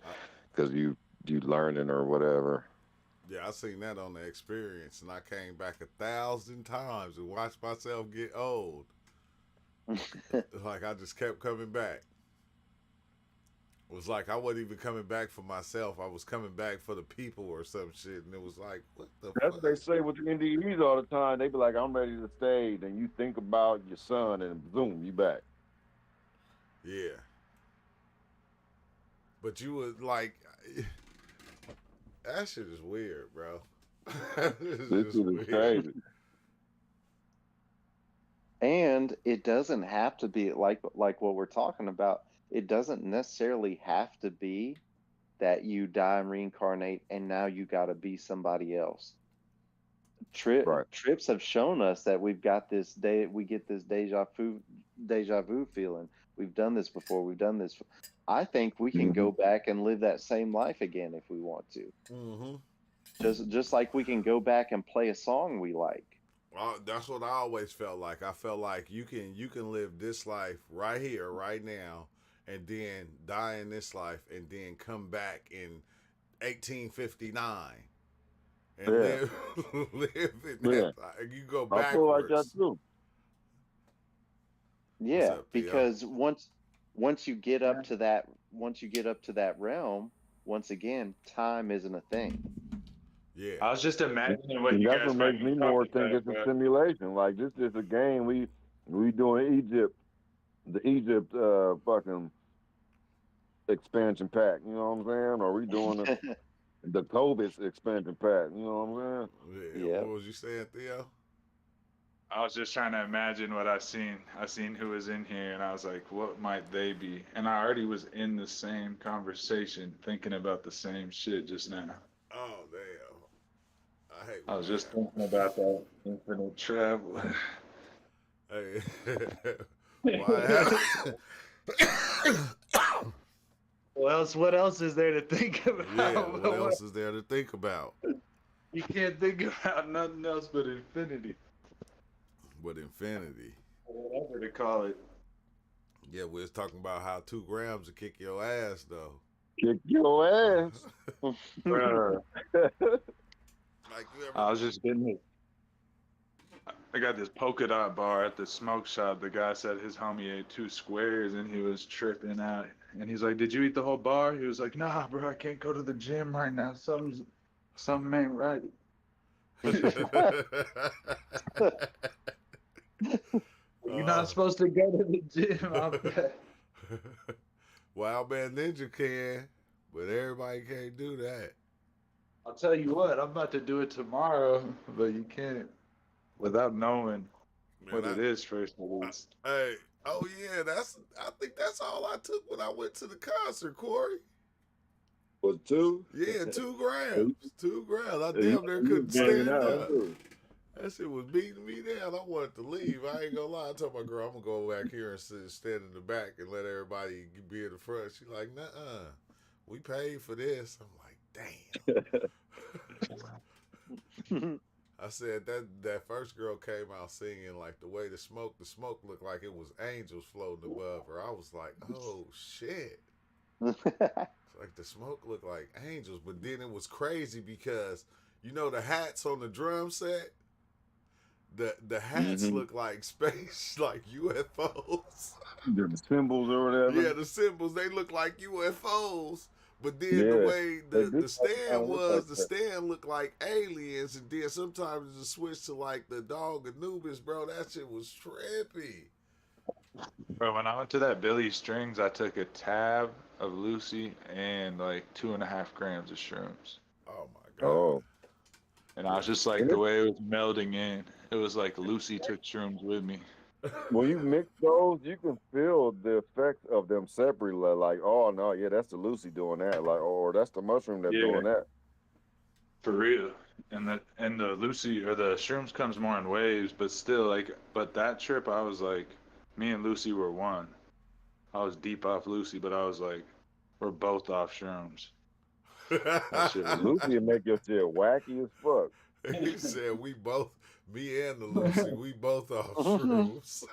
because you learning or whatever. Yeah, I seen that on the experience, and I came back 1,000 times and watched myself get old. Like I just kept coming back. It was like I wasn't even coming back for myself. I was coming back for the people or some shit, and it was like, what the That's fuck? what they say with the NDEs all the time. They be like, "I'm ready to stay." Then you think about your son, and boom, you back. Yeah. But you would like that shit is weird, bro. This is crazy. And it doesn't have to be like what we're talking about. It doesn't necessarily have to be that you die and reincarnate and now you got to be somebody else. Trips have shown us that we get this deja vu feeling. We've done this before. We've done this. I think we can go back and live that same life again if we want to. Mm-hmm. Just like we can go back and play a song we like. That's what I always felt like. I felt like you can live this life right here, right now, and then die in this life, and then come back in 1859 and live in that. You go backwards. I feel like that too. Yeah, because once you get up to that realm, once again, time isn't a thing. Yeah, I was just imagining what you that's guys what might makes be me more talking think about, it's a simulation. Like this is a game we doing Egypt, the Egypt fucking expansion pack. You know what I'm saying? Or we doing the COVID expansion pack. You know what I'm saying? Yeah. What was you saying, Theo? I was just trying to imagine what I seen. I seen who was in here, and I was like, what might they be? And I already was in the same conversation, thinking about the same shit just now. Oh damn! I was just thinking about that infinite travel. Hey, what else is there to think about? Yeah, what else is there to think about? You can't think about nothing else but infinity. But infinity. Whatever to call it. Yeah, we was talking about how 2 grams will kick your ass, though. Kick your ass. Like I was just getting it. I got this polka dot bar at the smoke shop. The guy said his homie ate 2 squares and he was tripping out. And he's like, "Did you eat the whole bar?" He was like, "Nah, bro, I can't go to the gym right now. Something ain't right." You're not supposed to go to the gym. I bet. Wild Man Ninja can, but everybody can't do that. I'll tell you what, I'm about to do it tomorrow, but you can't without knowing what it is first. Hey, oh yeah, I think that's all I took when I went to the concert, Corey. Was 2? Yeah, 2 grams. 2 grams. I damn near couldn't stand up. That shit was beating me down. I wanted to leave. I ain't gonna lie. I told my girl, I'm gonna go back here and stand in the back and let everybody be in the front. She like, nuh-uh. We paid for this. I'm like, damn. I said that first girl came out singing like the way the smoke looked like it was angels floating above her. I was like, oh shit. Like the smoke looked like angels, but then it was crazy because you know the hats on the drum set? The hats look like space, like UFOs. The symbols or whatever. Yeah, the symbols, they look like UFOs. But then the way the stand was, the stand looked like aliens, and then sometimes it switched to like the dog Anubis, bro. That shit was trippy. Bro, when I went to that Billy Strings, I took a tab of Lucy and like 2.5 grams of shrooms. Oh my god. Oh. And I was just like, the way it was melding in, it was like Lucy took shrooms with me. when you mix those, you can feel the effects of them separately. Like, oh no, yeah, that's the Lucy doing that. Like, or that's the mushroom that's Yeah, doing that. for real. And the Lucy or the shrooms comes more in waves, but still but that trip I was like, me and Lucy were one. I was deep off Lucy, but I was like, we're both off shrooms. That shit was Lucy will make your shit wacky as fuck. He said we both, me and the Lucy, we both off shrooms.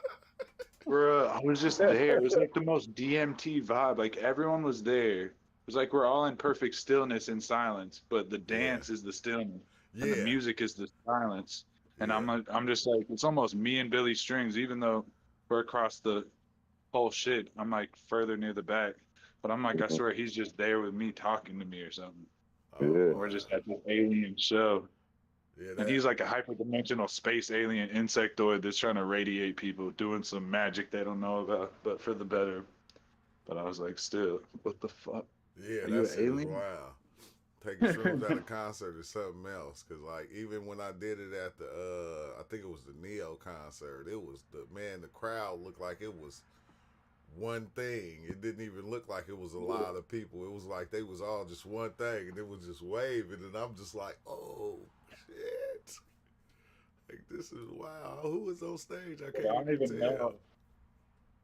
Bruh, I was just there. It was like the most DMT vibe. Like everyone was there. It was like we're all in perfect stillness and silence, but the dance is the stillness, and the Yeah, music is the silence. And yeah. I'm just like, it's almost me and Billy Strings, even though we're across the whole shit. I'm like further near the back, but I'm like, I swear he's just there with me talking to me or something. Oh, Yeah. We're just at this alien show. yeah. And That, he's like a hyperdimensional space alien insectoid that's trying to radiate people, doing some magic they don't know about, but for the better. But I was like, still, what the fuck? yeah, Are you that an shit is alien? wild. Taking shrooms at a concert is something else. Cause like even when I did it at the I think it was the Neo concert, it was the crowd looked like it was one thing. It didn't even look like it was a lot of people. It was like they was all just one thing and it was just waving and I'm just like, oh shit. Like this is wow. Who was on stage? I I can't don't even even tell. know.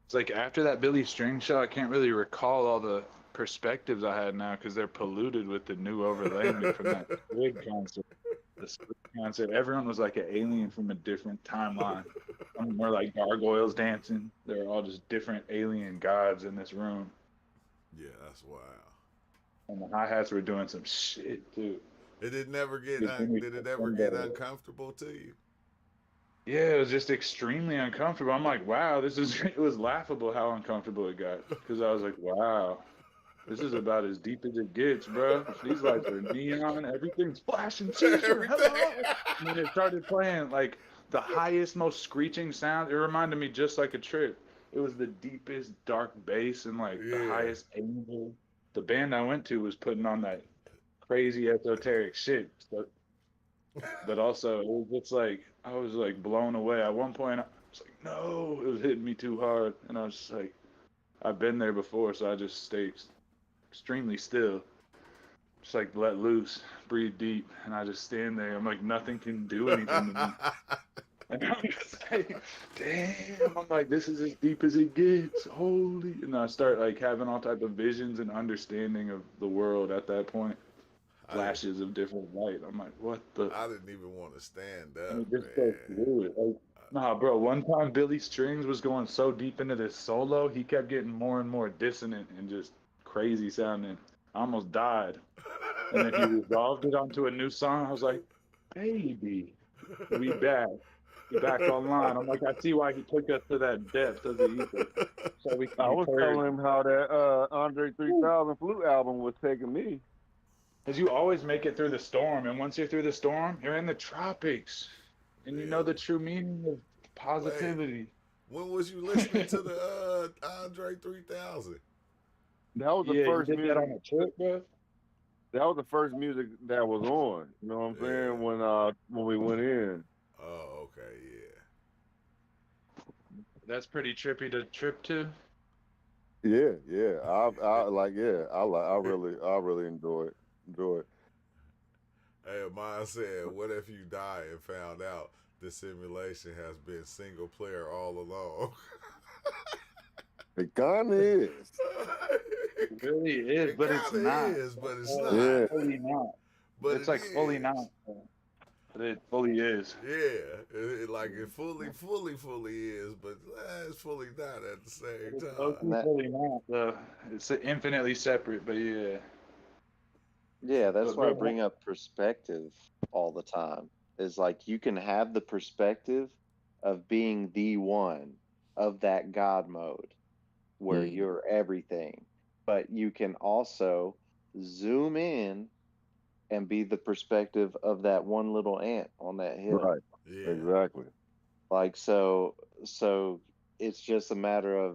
It's like after that Billy String show, I can't really recall all the perspectives I had now because they're polluted with the new overlayment from that Squid concert. The Squid concert, everyone was like an alien from a different timeline. Some were like gargoyles dancing. They were all just different alien gods in this room. Yeah, that's wild. And the hi-hats were doing some shit too. Did it never get Did did it ever get uncomfortable to you? Yeah, it was just extremely uncomfortable. I'm like, wow, it was laughable how uncomfortable it got. Because I was like, wow, this is about as deep as it gets, bro. These lights are neon, everything's flashing, Caesar, hello. And then it started playing like the highest, most screeching sound. It reminded me just like a trip. It was the deepest dark bass and like the Yeah. highest angel. The band I went to was putting on that crazy esoteric shit. So, but also it was just like I was like blown away. At one point I was like, no, it was hitting me too hard. And I was just like, I've been there before, so I just stayed extremely still. Just like let loose, breathe deep, and I just stand there. I'm like, nothing can do anything to me. And I'm just like, damn, I'm like, this is as deep as it gets. Holy. And I start like having all type of visions and understanding of the world at that point. Flashes of different light. I'm like, what the? I didn't even want to stand up. And just go through it. Like, nah, bro. One time Billy Strings was going so deep into this solo, he kept getting more and more dissonant and just crazy sounding. I almost died. And then he resolved it onto a new song. I was like, baby, we back. We back online. I'm like, I see why he took us to that depth of the ether. So we can I was heard. telling him how that Andre 3000 flute album was taking me. Because you always make it through the storm, and once you're through the storm, you're in the tropics, and you know the true meaning of positivity. Wait, when was you listening to the Andre 3000? That was the Yeah, first you did music. that on a trip, bro? That was the first music that was on. You know what I'm saying? When we went in. Oh, okay, yeah. That's pretty trippy to trip to. Yeah, yeah. I really enjoy it. Hey, mine said, what if you die and found out the simulation has been single player all along? It kinda is. It really is, but it's not. But it's not. Yeah. Fully not. But It's like fully not. But it fully is. Yeah, it fully is, but it's fully not at the same It's time. fully not, though. It's infinitely separate, but yeah. Yeah, that's But why I bro, bring up perspective all the time. Is like you can have the perspective of being the one of that God mode where you're everything, but you can also zoom in and be the perspective of that one little ant on that hill. Right. Yeah. Exactly. Like so it's just a matter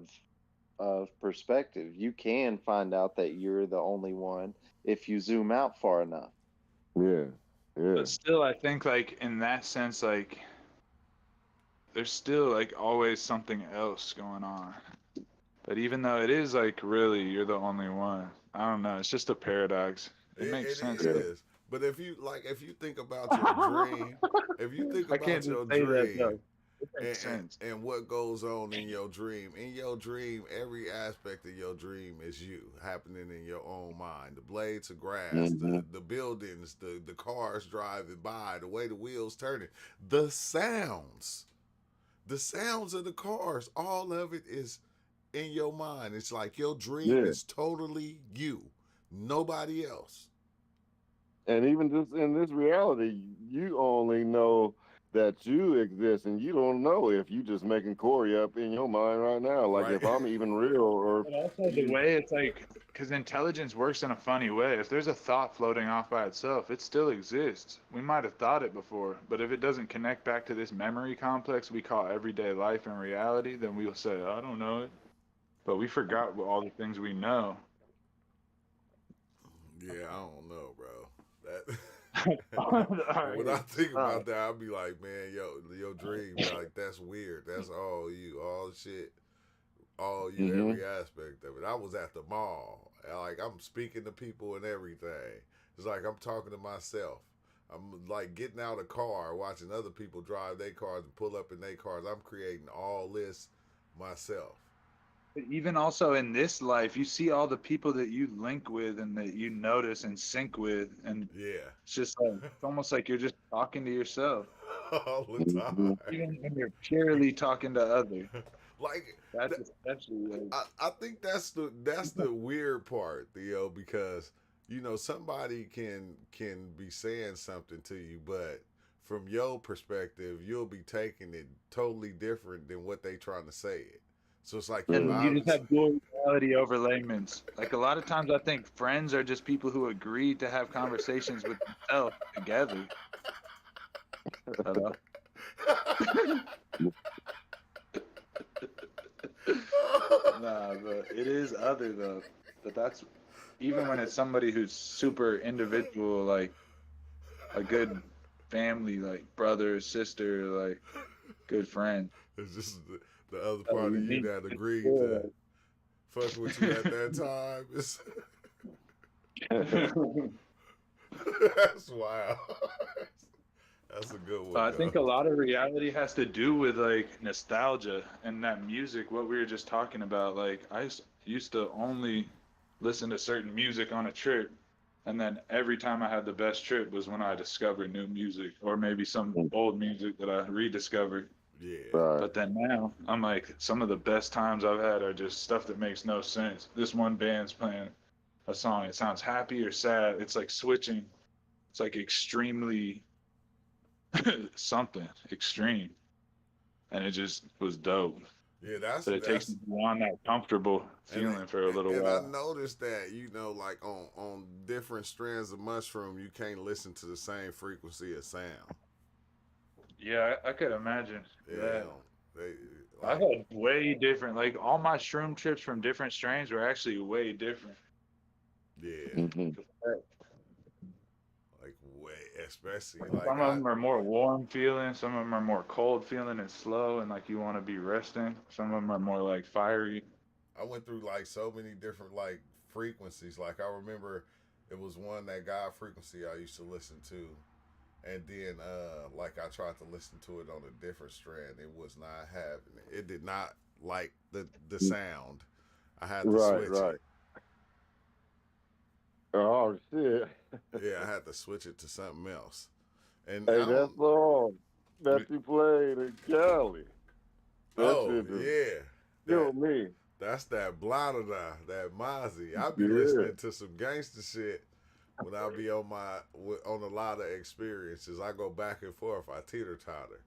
of perspective. You can find out that you're the only one if you zoom out far enough. Yeah. Yeah. but still, I think like in that sense, like there's still like always something else going on. But even though it is like really you're the only one, I don't know. It's just a paradox. It makes sense. It is. But if you think about your dream, if you think I can't about your just say that dream though. It makes sense. and what goes on in your dream, every aspect of your dream is you happening in your own mind. The blades of grass, the buildings, the cars driving by, the way the wheels turning, the sounds of the cars, all of it is in your mind. It's like your dream is totally you, nobody else. And even just in this reality, you only know that you exist, and you don't know if you just making Corey up in your mind right now. Like if I'm even real, or but also the way it's like, because intelligence works in a funny way. If there's a thought floating off by itself, it still exists. We might have thought it before, but if it doesn't connect back to this memory complex we call everyday life and reality, then we'll say, I don't know it. But we forgot all the things we know. Yeah, I don't know, bro. When I think about that, I'll be like, man, your dream, like that's weird. That's all you, all shit, all you, every aspect of it. I was at the mall, like I'm speaking to people and everything. It's like I'm talking to myself. I'm like getting out of the car, watching other people drive their cars and pull up in their cars. I'm creating all this myself. Even also in this life, you see all the people that you link with and that you notice and sync with, and it's just like it's almost like you're just talking to yourself all the time. Even when you're purely talking to others. Like that's especially. I think that's the weird part, Theo, because somebody can be saying something to you, but from your perspective, you'll be taking it totally different than what they trying to say it. So it's like you just have dual reality overlayments. Like a lot of times, I think friends are just people who agree to have conversations with themselves together. Hello? Nah, but it is other though. But that's even when it's somebody who's super individual, like a good family, like brother, sister, like good friend. It's just the other part of you that agreed to fuck with you at that time. That's wild. That's a good one. I think a lot of reality has to do with like nostalgia and that music, what we were just talking about. Like I used to only listen to certain music on a trip, and then every time I had the best trip was when I discovered new music or maybe some old music that I rediscovered. Yeah. But then now I'm like, some of the best times I've had are just stuff that makes no sense. This one band's playing a song, it sounds happy or sad. It's like switching. It's like extremely something extreme, and it just was dope. Yeah, but it takes me beyond that comfortable feeling for a little while. And I noticed that like on different strands of mushroom, you can't listen to the same frequency of sound. Yeah, I could imagine. Yeah, I had way different. Like all my shroom trips from different strains were actually way different. Yeah. Like way, especially like some of them are more warm feeling, some of them are more cold feeling and slow, and like you want to be resting. Some of them are more like fiery. I went through like so many different like frequencies. Like I remember it was one, that God frequency I used to listen to, and then like I tried to listen to it on a different strand. It was not having it. It did not like the sound. I had to switch it. Oh shit! Yeah, I had to switch it to something else. And hey, that song that you played in Cali. Kill me. That's that Blada, that Mozzie. I be listening to some gangster shit when I be on a lot of experiences. I go back and forth. I teeter-totter.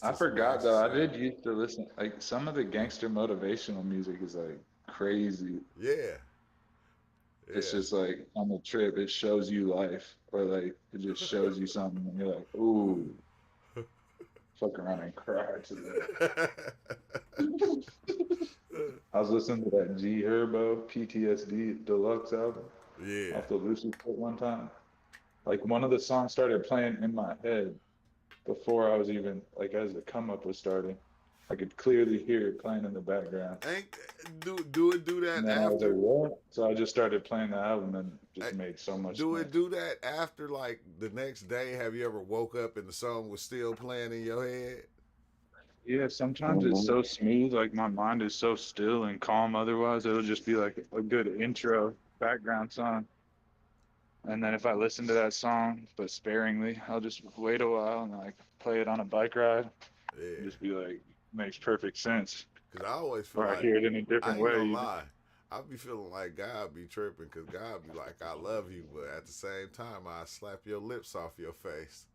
I forgot though. I did used to listen. Like some of the gangster motivational music is like crazy. Yeah. It's just like on the trip, it shows you life, or like it just shows you something, and you're like, ooh, fuck around and cry to that. I was listening to that G Herbo PTSD Deluxe album. Yeah. Off the Lucy Port one time. Like one of the songs started playing in my head, before I was even like as the come up was starting. I could clearly hear it playing in the background. Ain't do that And then I was like, after. what? So I just started playing the album and just Hey, made so much Do sense. it do that after like the next day? Have you ever woke up and the song was still playing in your head? Yeah, sometimes it's so smooth, like my mind is so still and calm otherwise, it'll just be like a good intro background song. And then if I listen to that song, but sparingly, I'll just wait a while and like play it on a bike ride. Yeah. Just be like, makes perfect sense. Cause I always feel Or I like, hear it in a I different ain't way. gonna even. lie, I be feeling like God be tripping, cause God be like, I love you, but at the same time, I slap your lips off your face.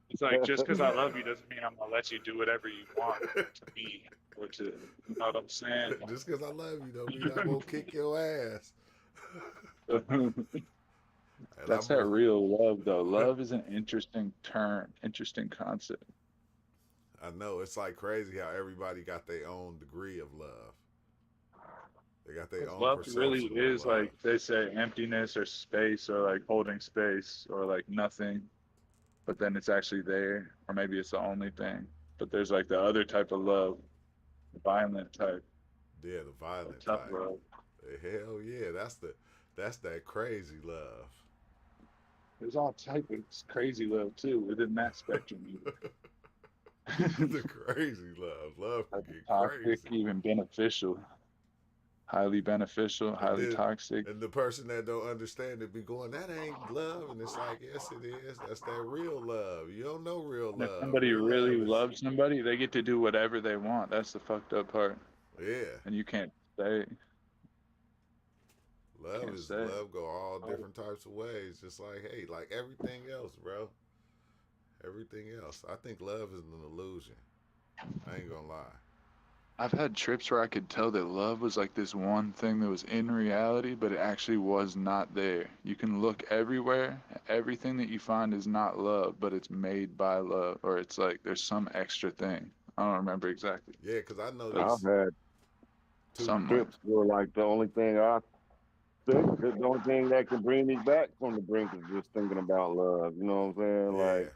It's like, just because I love you doesn't mean I'm going to let you do whatever you want to me or to, you know what I'm saying? Just cause I love you don't mean I'm gonna kick your ass. And That's that real love, though. Love is an interesting term, interesting concept. I know it's like crazy how everybody got their own degree of love. They got their own Love perception really of is love. like they say emptiness or space or like holding space or like nothing, but then it's actually there, or maybe it's the only thing. But there's like the other type of love, the violent type, Yeah, the violent tough type. love. Hell yeah, that's that crazy love. There's all type of crazy love too within that spectrum. The crazy love. Love can get Toxic, crazy. even beneficial, highly beneficial, highly toxic. And the person that don't understand it be going, that ain't love. And it's like, yes, it is. That's that real love. You don't know real And if love. somebody Real really love is, loves somebody, they get to do whatever they want. That's the fucked up part. yeah. And you can't say. Love go all different types of ways. Just like, hey, like everything else, bro. Everything else. I think love is an illusion. I ain't gonna lie. I've had trips where I could tell that love was like this one thing that was in reality, but it actually was not there. You can look everywhere. Everything that you find is not love, but it's made by love, or it's like there's some extra thing. I don't remember exactly. Yeah, because I know I've this. had trips where like the only thing the only thing that can bring me back from the brink is just thinking about love. You know what I'm saying? Like,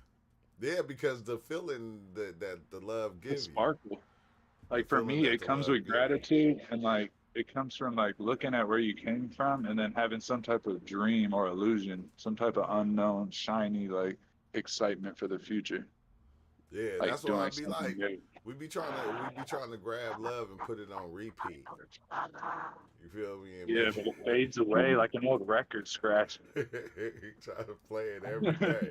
Yeah, because the feeling that the love gives you. Sparkle. Like for me, it comes with gratitude, and like it comes from like looking at where you came from and then having some type of dream or illusion, some type of unknown, shiny like excitement for the future. Yeah, Like that's why I be like, we be trying to grab love and put it on repeat. You feel me? And yeah, but it fades away like an old record scratch. Try to play it every day.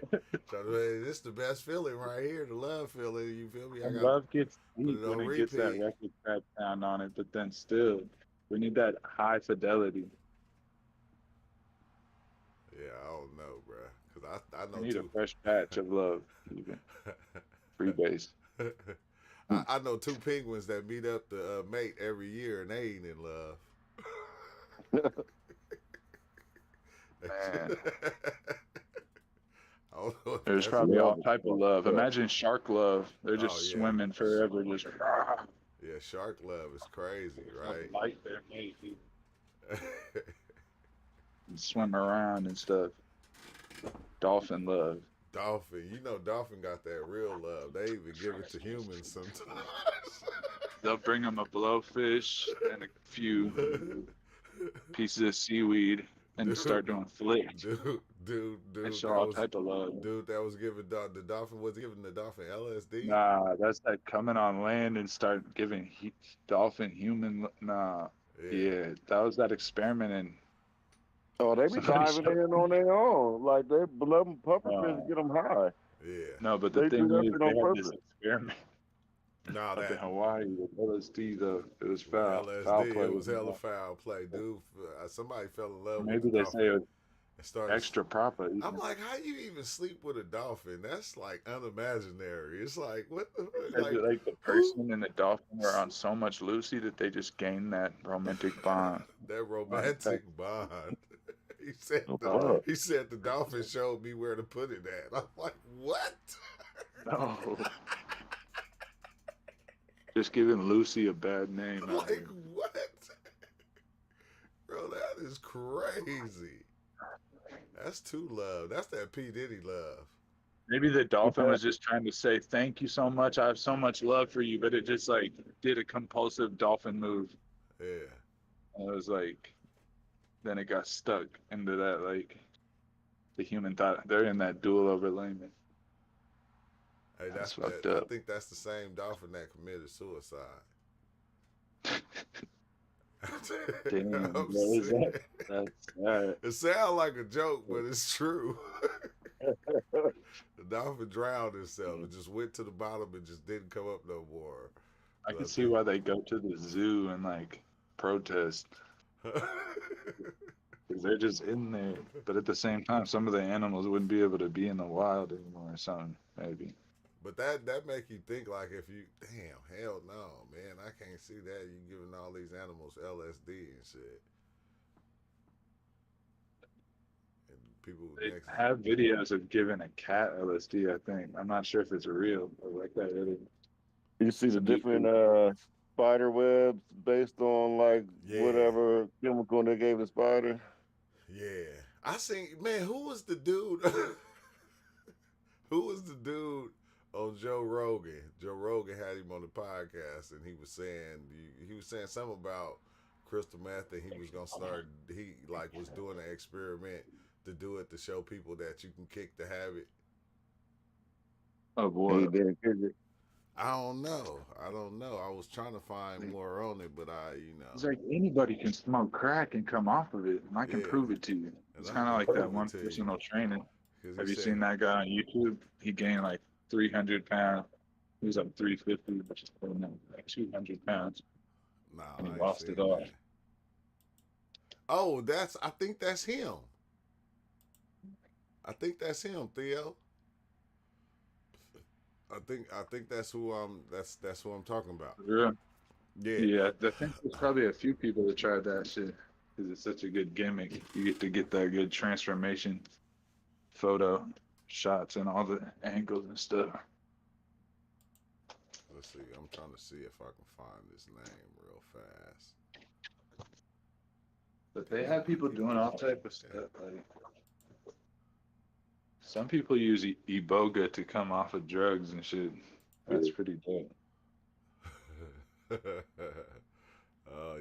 Try to say, this is the best feeling right here, the love feeling. You feel me? And love gets deep when it gets that repeat. record scratch sound on it, but then still, we need that high fidelity. Yeah, I don't know, bro. Cause I know we need a fresh patch of love, even freebase. I know two penguins that meet up to mate every year, and they ain't in love. Man. There's probably all type of love. Imagine shark love. They're just swimming forever, just. Yeah, shark love is crazy, right? Light there, maybe. Swim around and stuff. Dolphin love. Dolphin, you know, dolphin got that real love. They even give it to humans sometimes. They'll bring them a blowfish and a few pieces of seaweed and start doing flips. Dude, and show all type of love. Dude, that was giving the dolphin was giving the dolphin LSD. Nah, that's like coming on land and start giving dolphin human. Nah, yeah, that was that experiment and. Oh, they be diving in on their own. Like they let them pufferfish get them high. Yeah. No, but the thing is, they had this experiment. Nah, up in Hawaii with LSD though, it was foul. LSD, Foul play it was hella foul play, dude. Somebody fell in love Maybe with the they dolphin. say it was extra proper. I'm like, how you even sleep with a dolphin? That's like unimaginary. It's like what the like the person and the dolphin were on so much Lucy that they just gained that romantic bond. That romantic bond. He said the dolphin showed me where to put it at. I'm like, what? No. Just giving Lucy a bad name. I'm like, what? Bro, that is crazy. That's too love. That's that P. Diddy love. Maybe the dolphin was just trying to say, thank you so much. I have so much love for you. But it just like did a compulsive dolphin move. Yeah. And it was like, then it got stuck into that, like, the human thought. They're in that dual overlayment. Hey, That's that, fucked I up. think that's the same dolphin that committed suicide. Damn, I'm bro, is saying. that? That's all right. It sounds like a joke, but it's true. The dolphin drowned himself and just went to the bottom and just didn't come up no more. I So can see why they go to the zoo and like protest. Because they're just in there. But at the same time, some of the animals wouldn't be able to be in the wild anymore or something, maybe. But that make you think like if you hell no, man, I can't see that. You giving all these animals LSD and shit. And people They next have videos of giving a cat LSD, I think. I'm not sure if it's real or like that. Really. You see the Some different YouTube- spider webs based on like Yeah. whatever chemical they gave the spider. Yeah. I seen man, who was the dude? Who was the dude on Joe Rogan? Joe Rogan had him on the podcast and he was saying something about crystal meth and he was gonna start he like was doing an experiment to do it to show people that you can kick the habit. Of He what? did it. I don't know. I was trying to find more on it, but It's like anybody can smoke crack and come off of it, and I can Yeah. prove it to you. And It's I kind of can like prove that it one to you. personal training. 'Cause Have he you said- seen that guy on YouTube? He gained like 300 pounds. He was up 350, which is like 200 pounds, Nah, and he I ain't lost it seen all. that. Oh, I think that's him. I think that's him, Theo. I think that's who that's who I'm talking about. Yeah. Yeah. Yeah, I think there's probably a few people that tried that shit because it's such a good gimmick. You get to get that good transformation photo shots and all the angles and stuff. Let's see. I'm trying to see if I can find his name real fast. But they have people doing all type of stuff. Like some people use Iboga to come off of drugs and shit. That's pretty dope.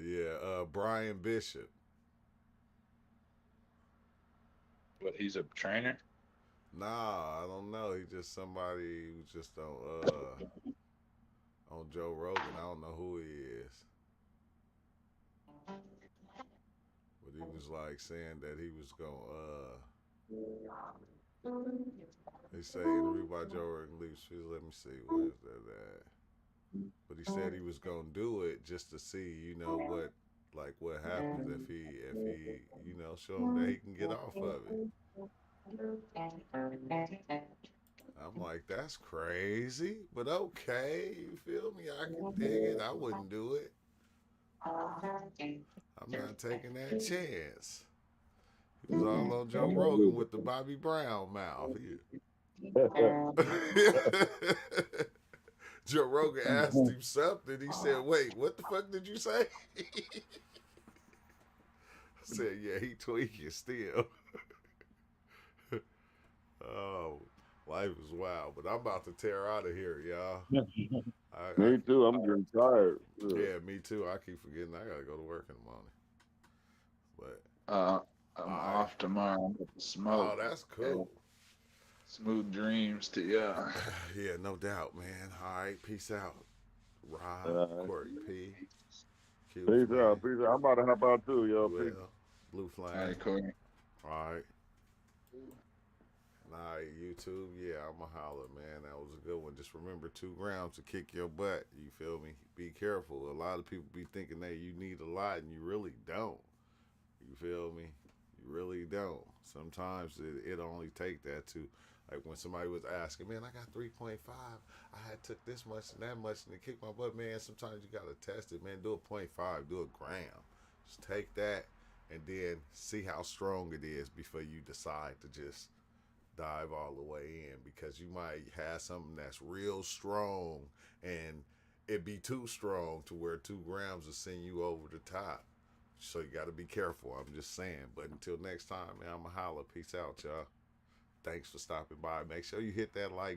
Yeah. Brian Bishop. But he's a trainer. Nah, I don't know. He just somebody who's just on Joe Rogan. I don't know who he is. But he was like saying that he was gonna he said interview by Joe Rogan leaves. Let me see, where is that at? But he said he was gonna do it just to see, what happens if he show him that he can get off of it. I'm like, that's crazy, but okay, you feel me? I can dig it. I wouldn't do it. I'm not taking that chance. He was all on Joe Rogan with the Bobby Brown mouth. Joe Rogan asked him something. He said, wait, what the fuck did you say? I said, yeah, he tweaking still. Oh, life is wild. But I'm about to tear out of here, y'all. Me too. I'm getting tired. Yeah, me too. I keep forgetting I gotta go to work in the morning. But I'm off tomorrow. I'm gonna smoke. oh, that's cool. Smooth dreams to y'all. Yeah, no doubt, man. All right, peace out. Rob, Corey P. Q Peace Flame. out. Peace out. I'm about to hop out too, yo. Peace. Well, Blue Flame. All right, Corey. All right. All right, YouTube. Yeah, I'm a holler, man. That was a good one. Just remember 2 grams to kick your butt. You feel me? Be careful. A lot of people be thinking that you need a lot, and you really don't. You feel me? You really don't. Sometimes it only take that to, like when somebody was asking, man, I got 3.5. I had took this much and that much and it kicked my butt, man. Sometimes you gotta test it, man. Do a 0.5, do a gram. Just take that and then see how strong it is before you decide to just dive all the way in, because you might have something that's real strong and it be too strong to where 2 grams will send you over the top. So you got to be careful. I'm just saying. But until next time, man, I'm a holler. Peace out, y'all. Thanks for stopping by. Make sure you hit that like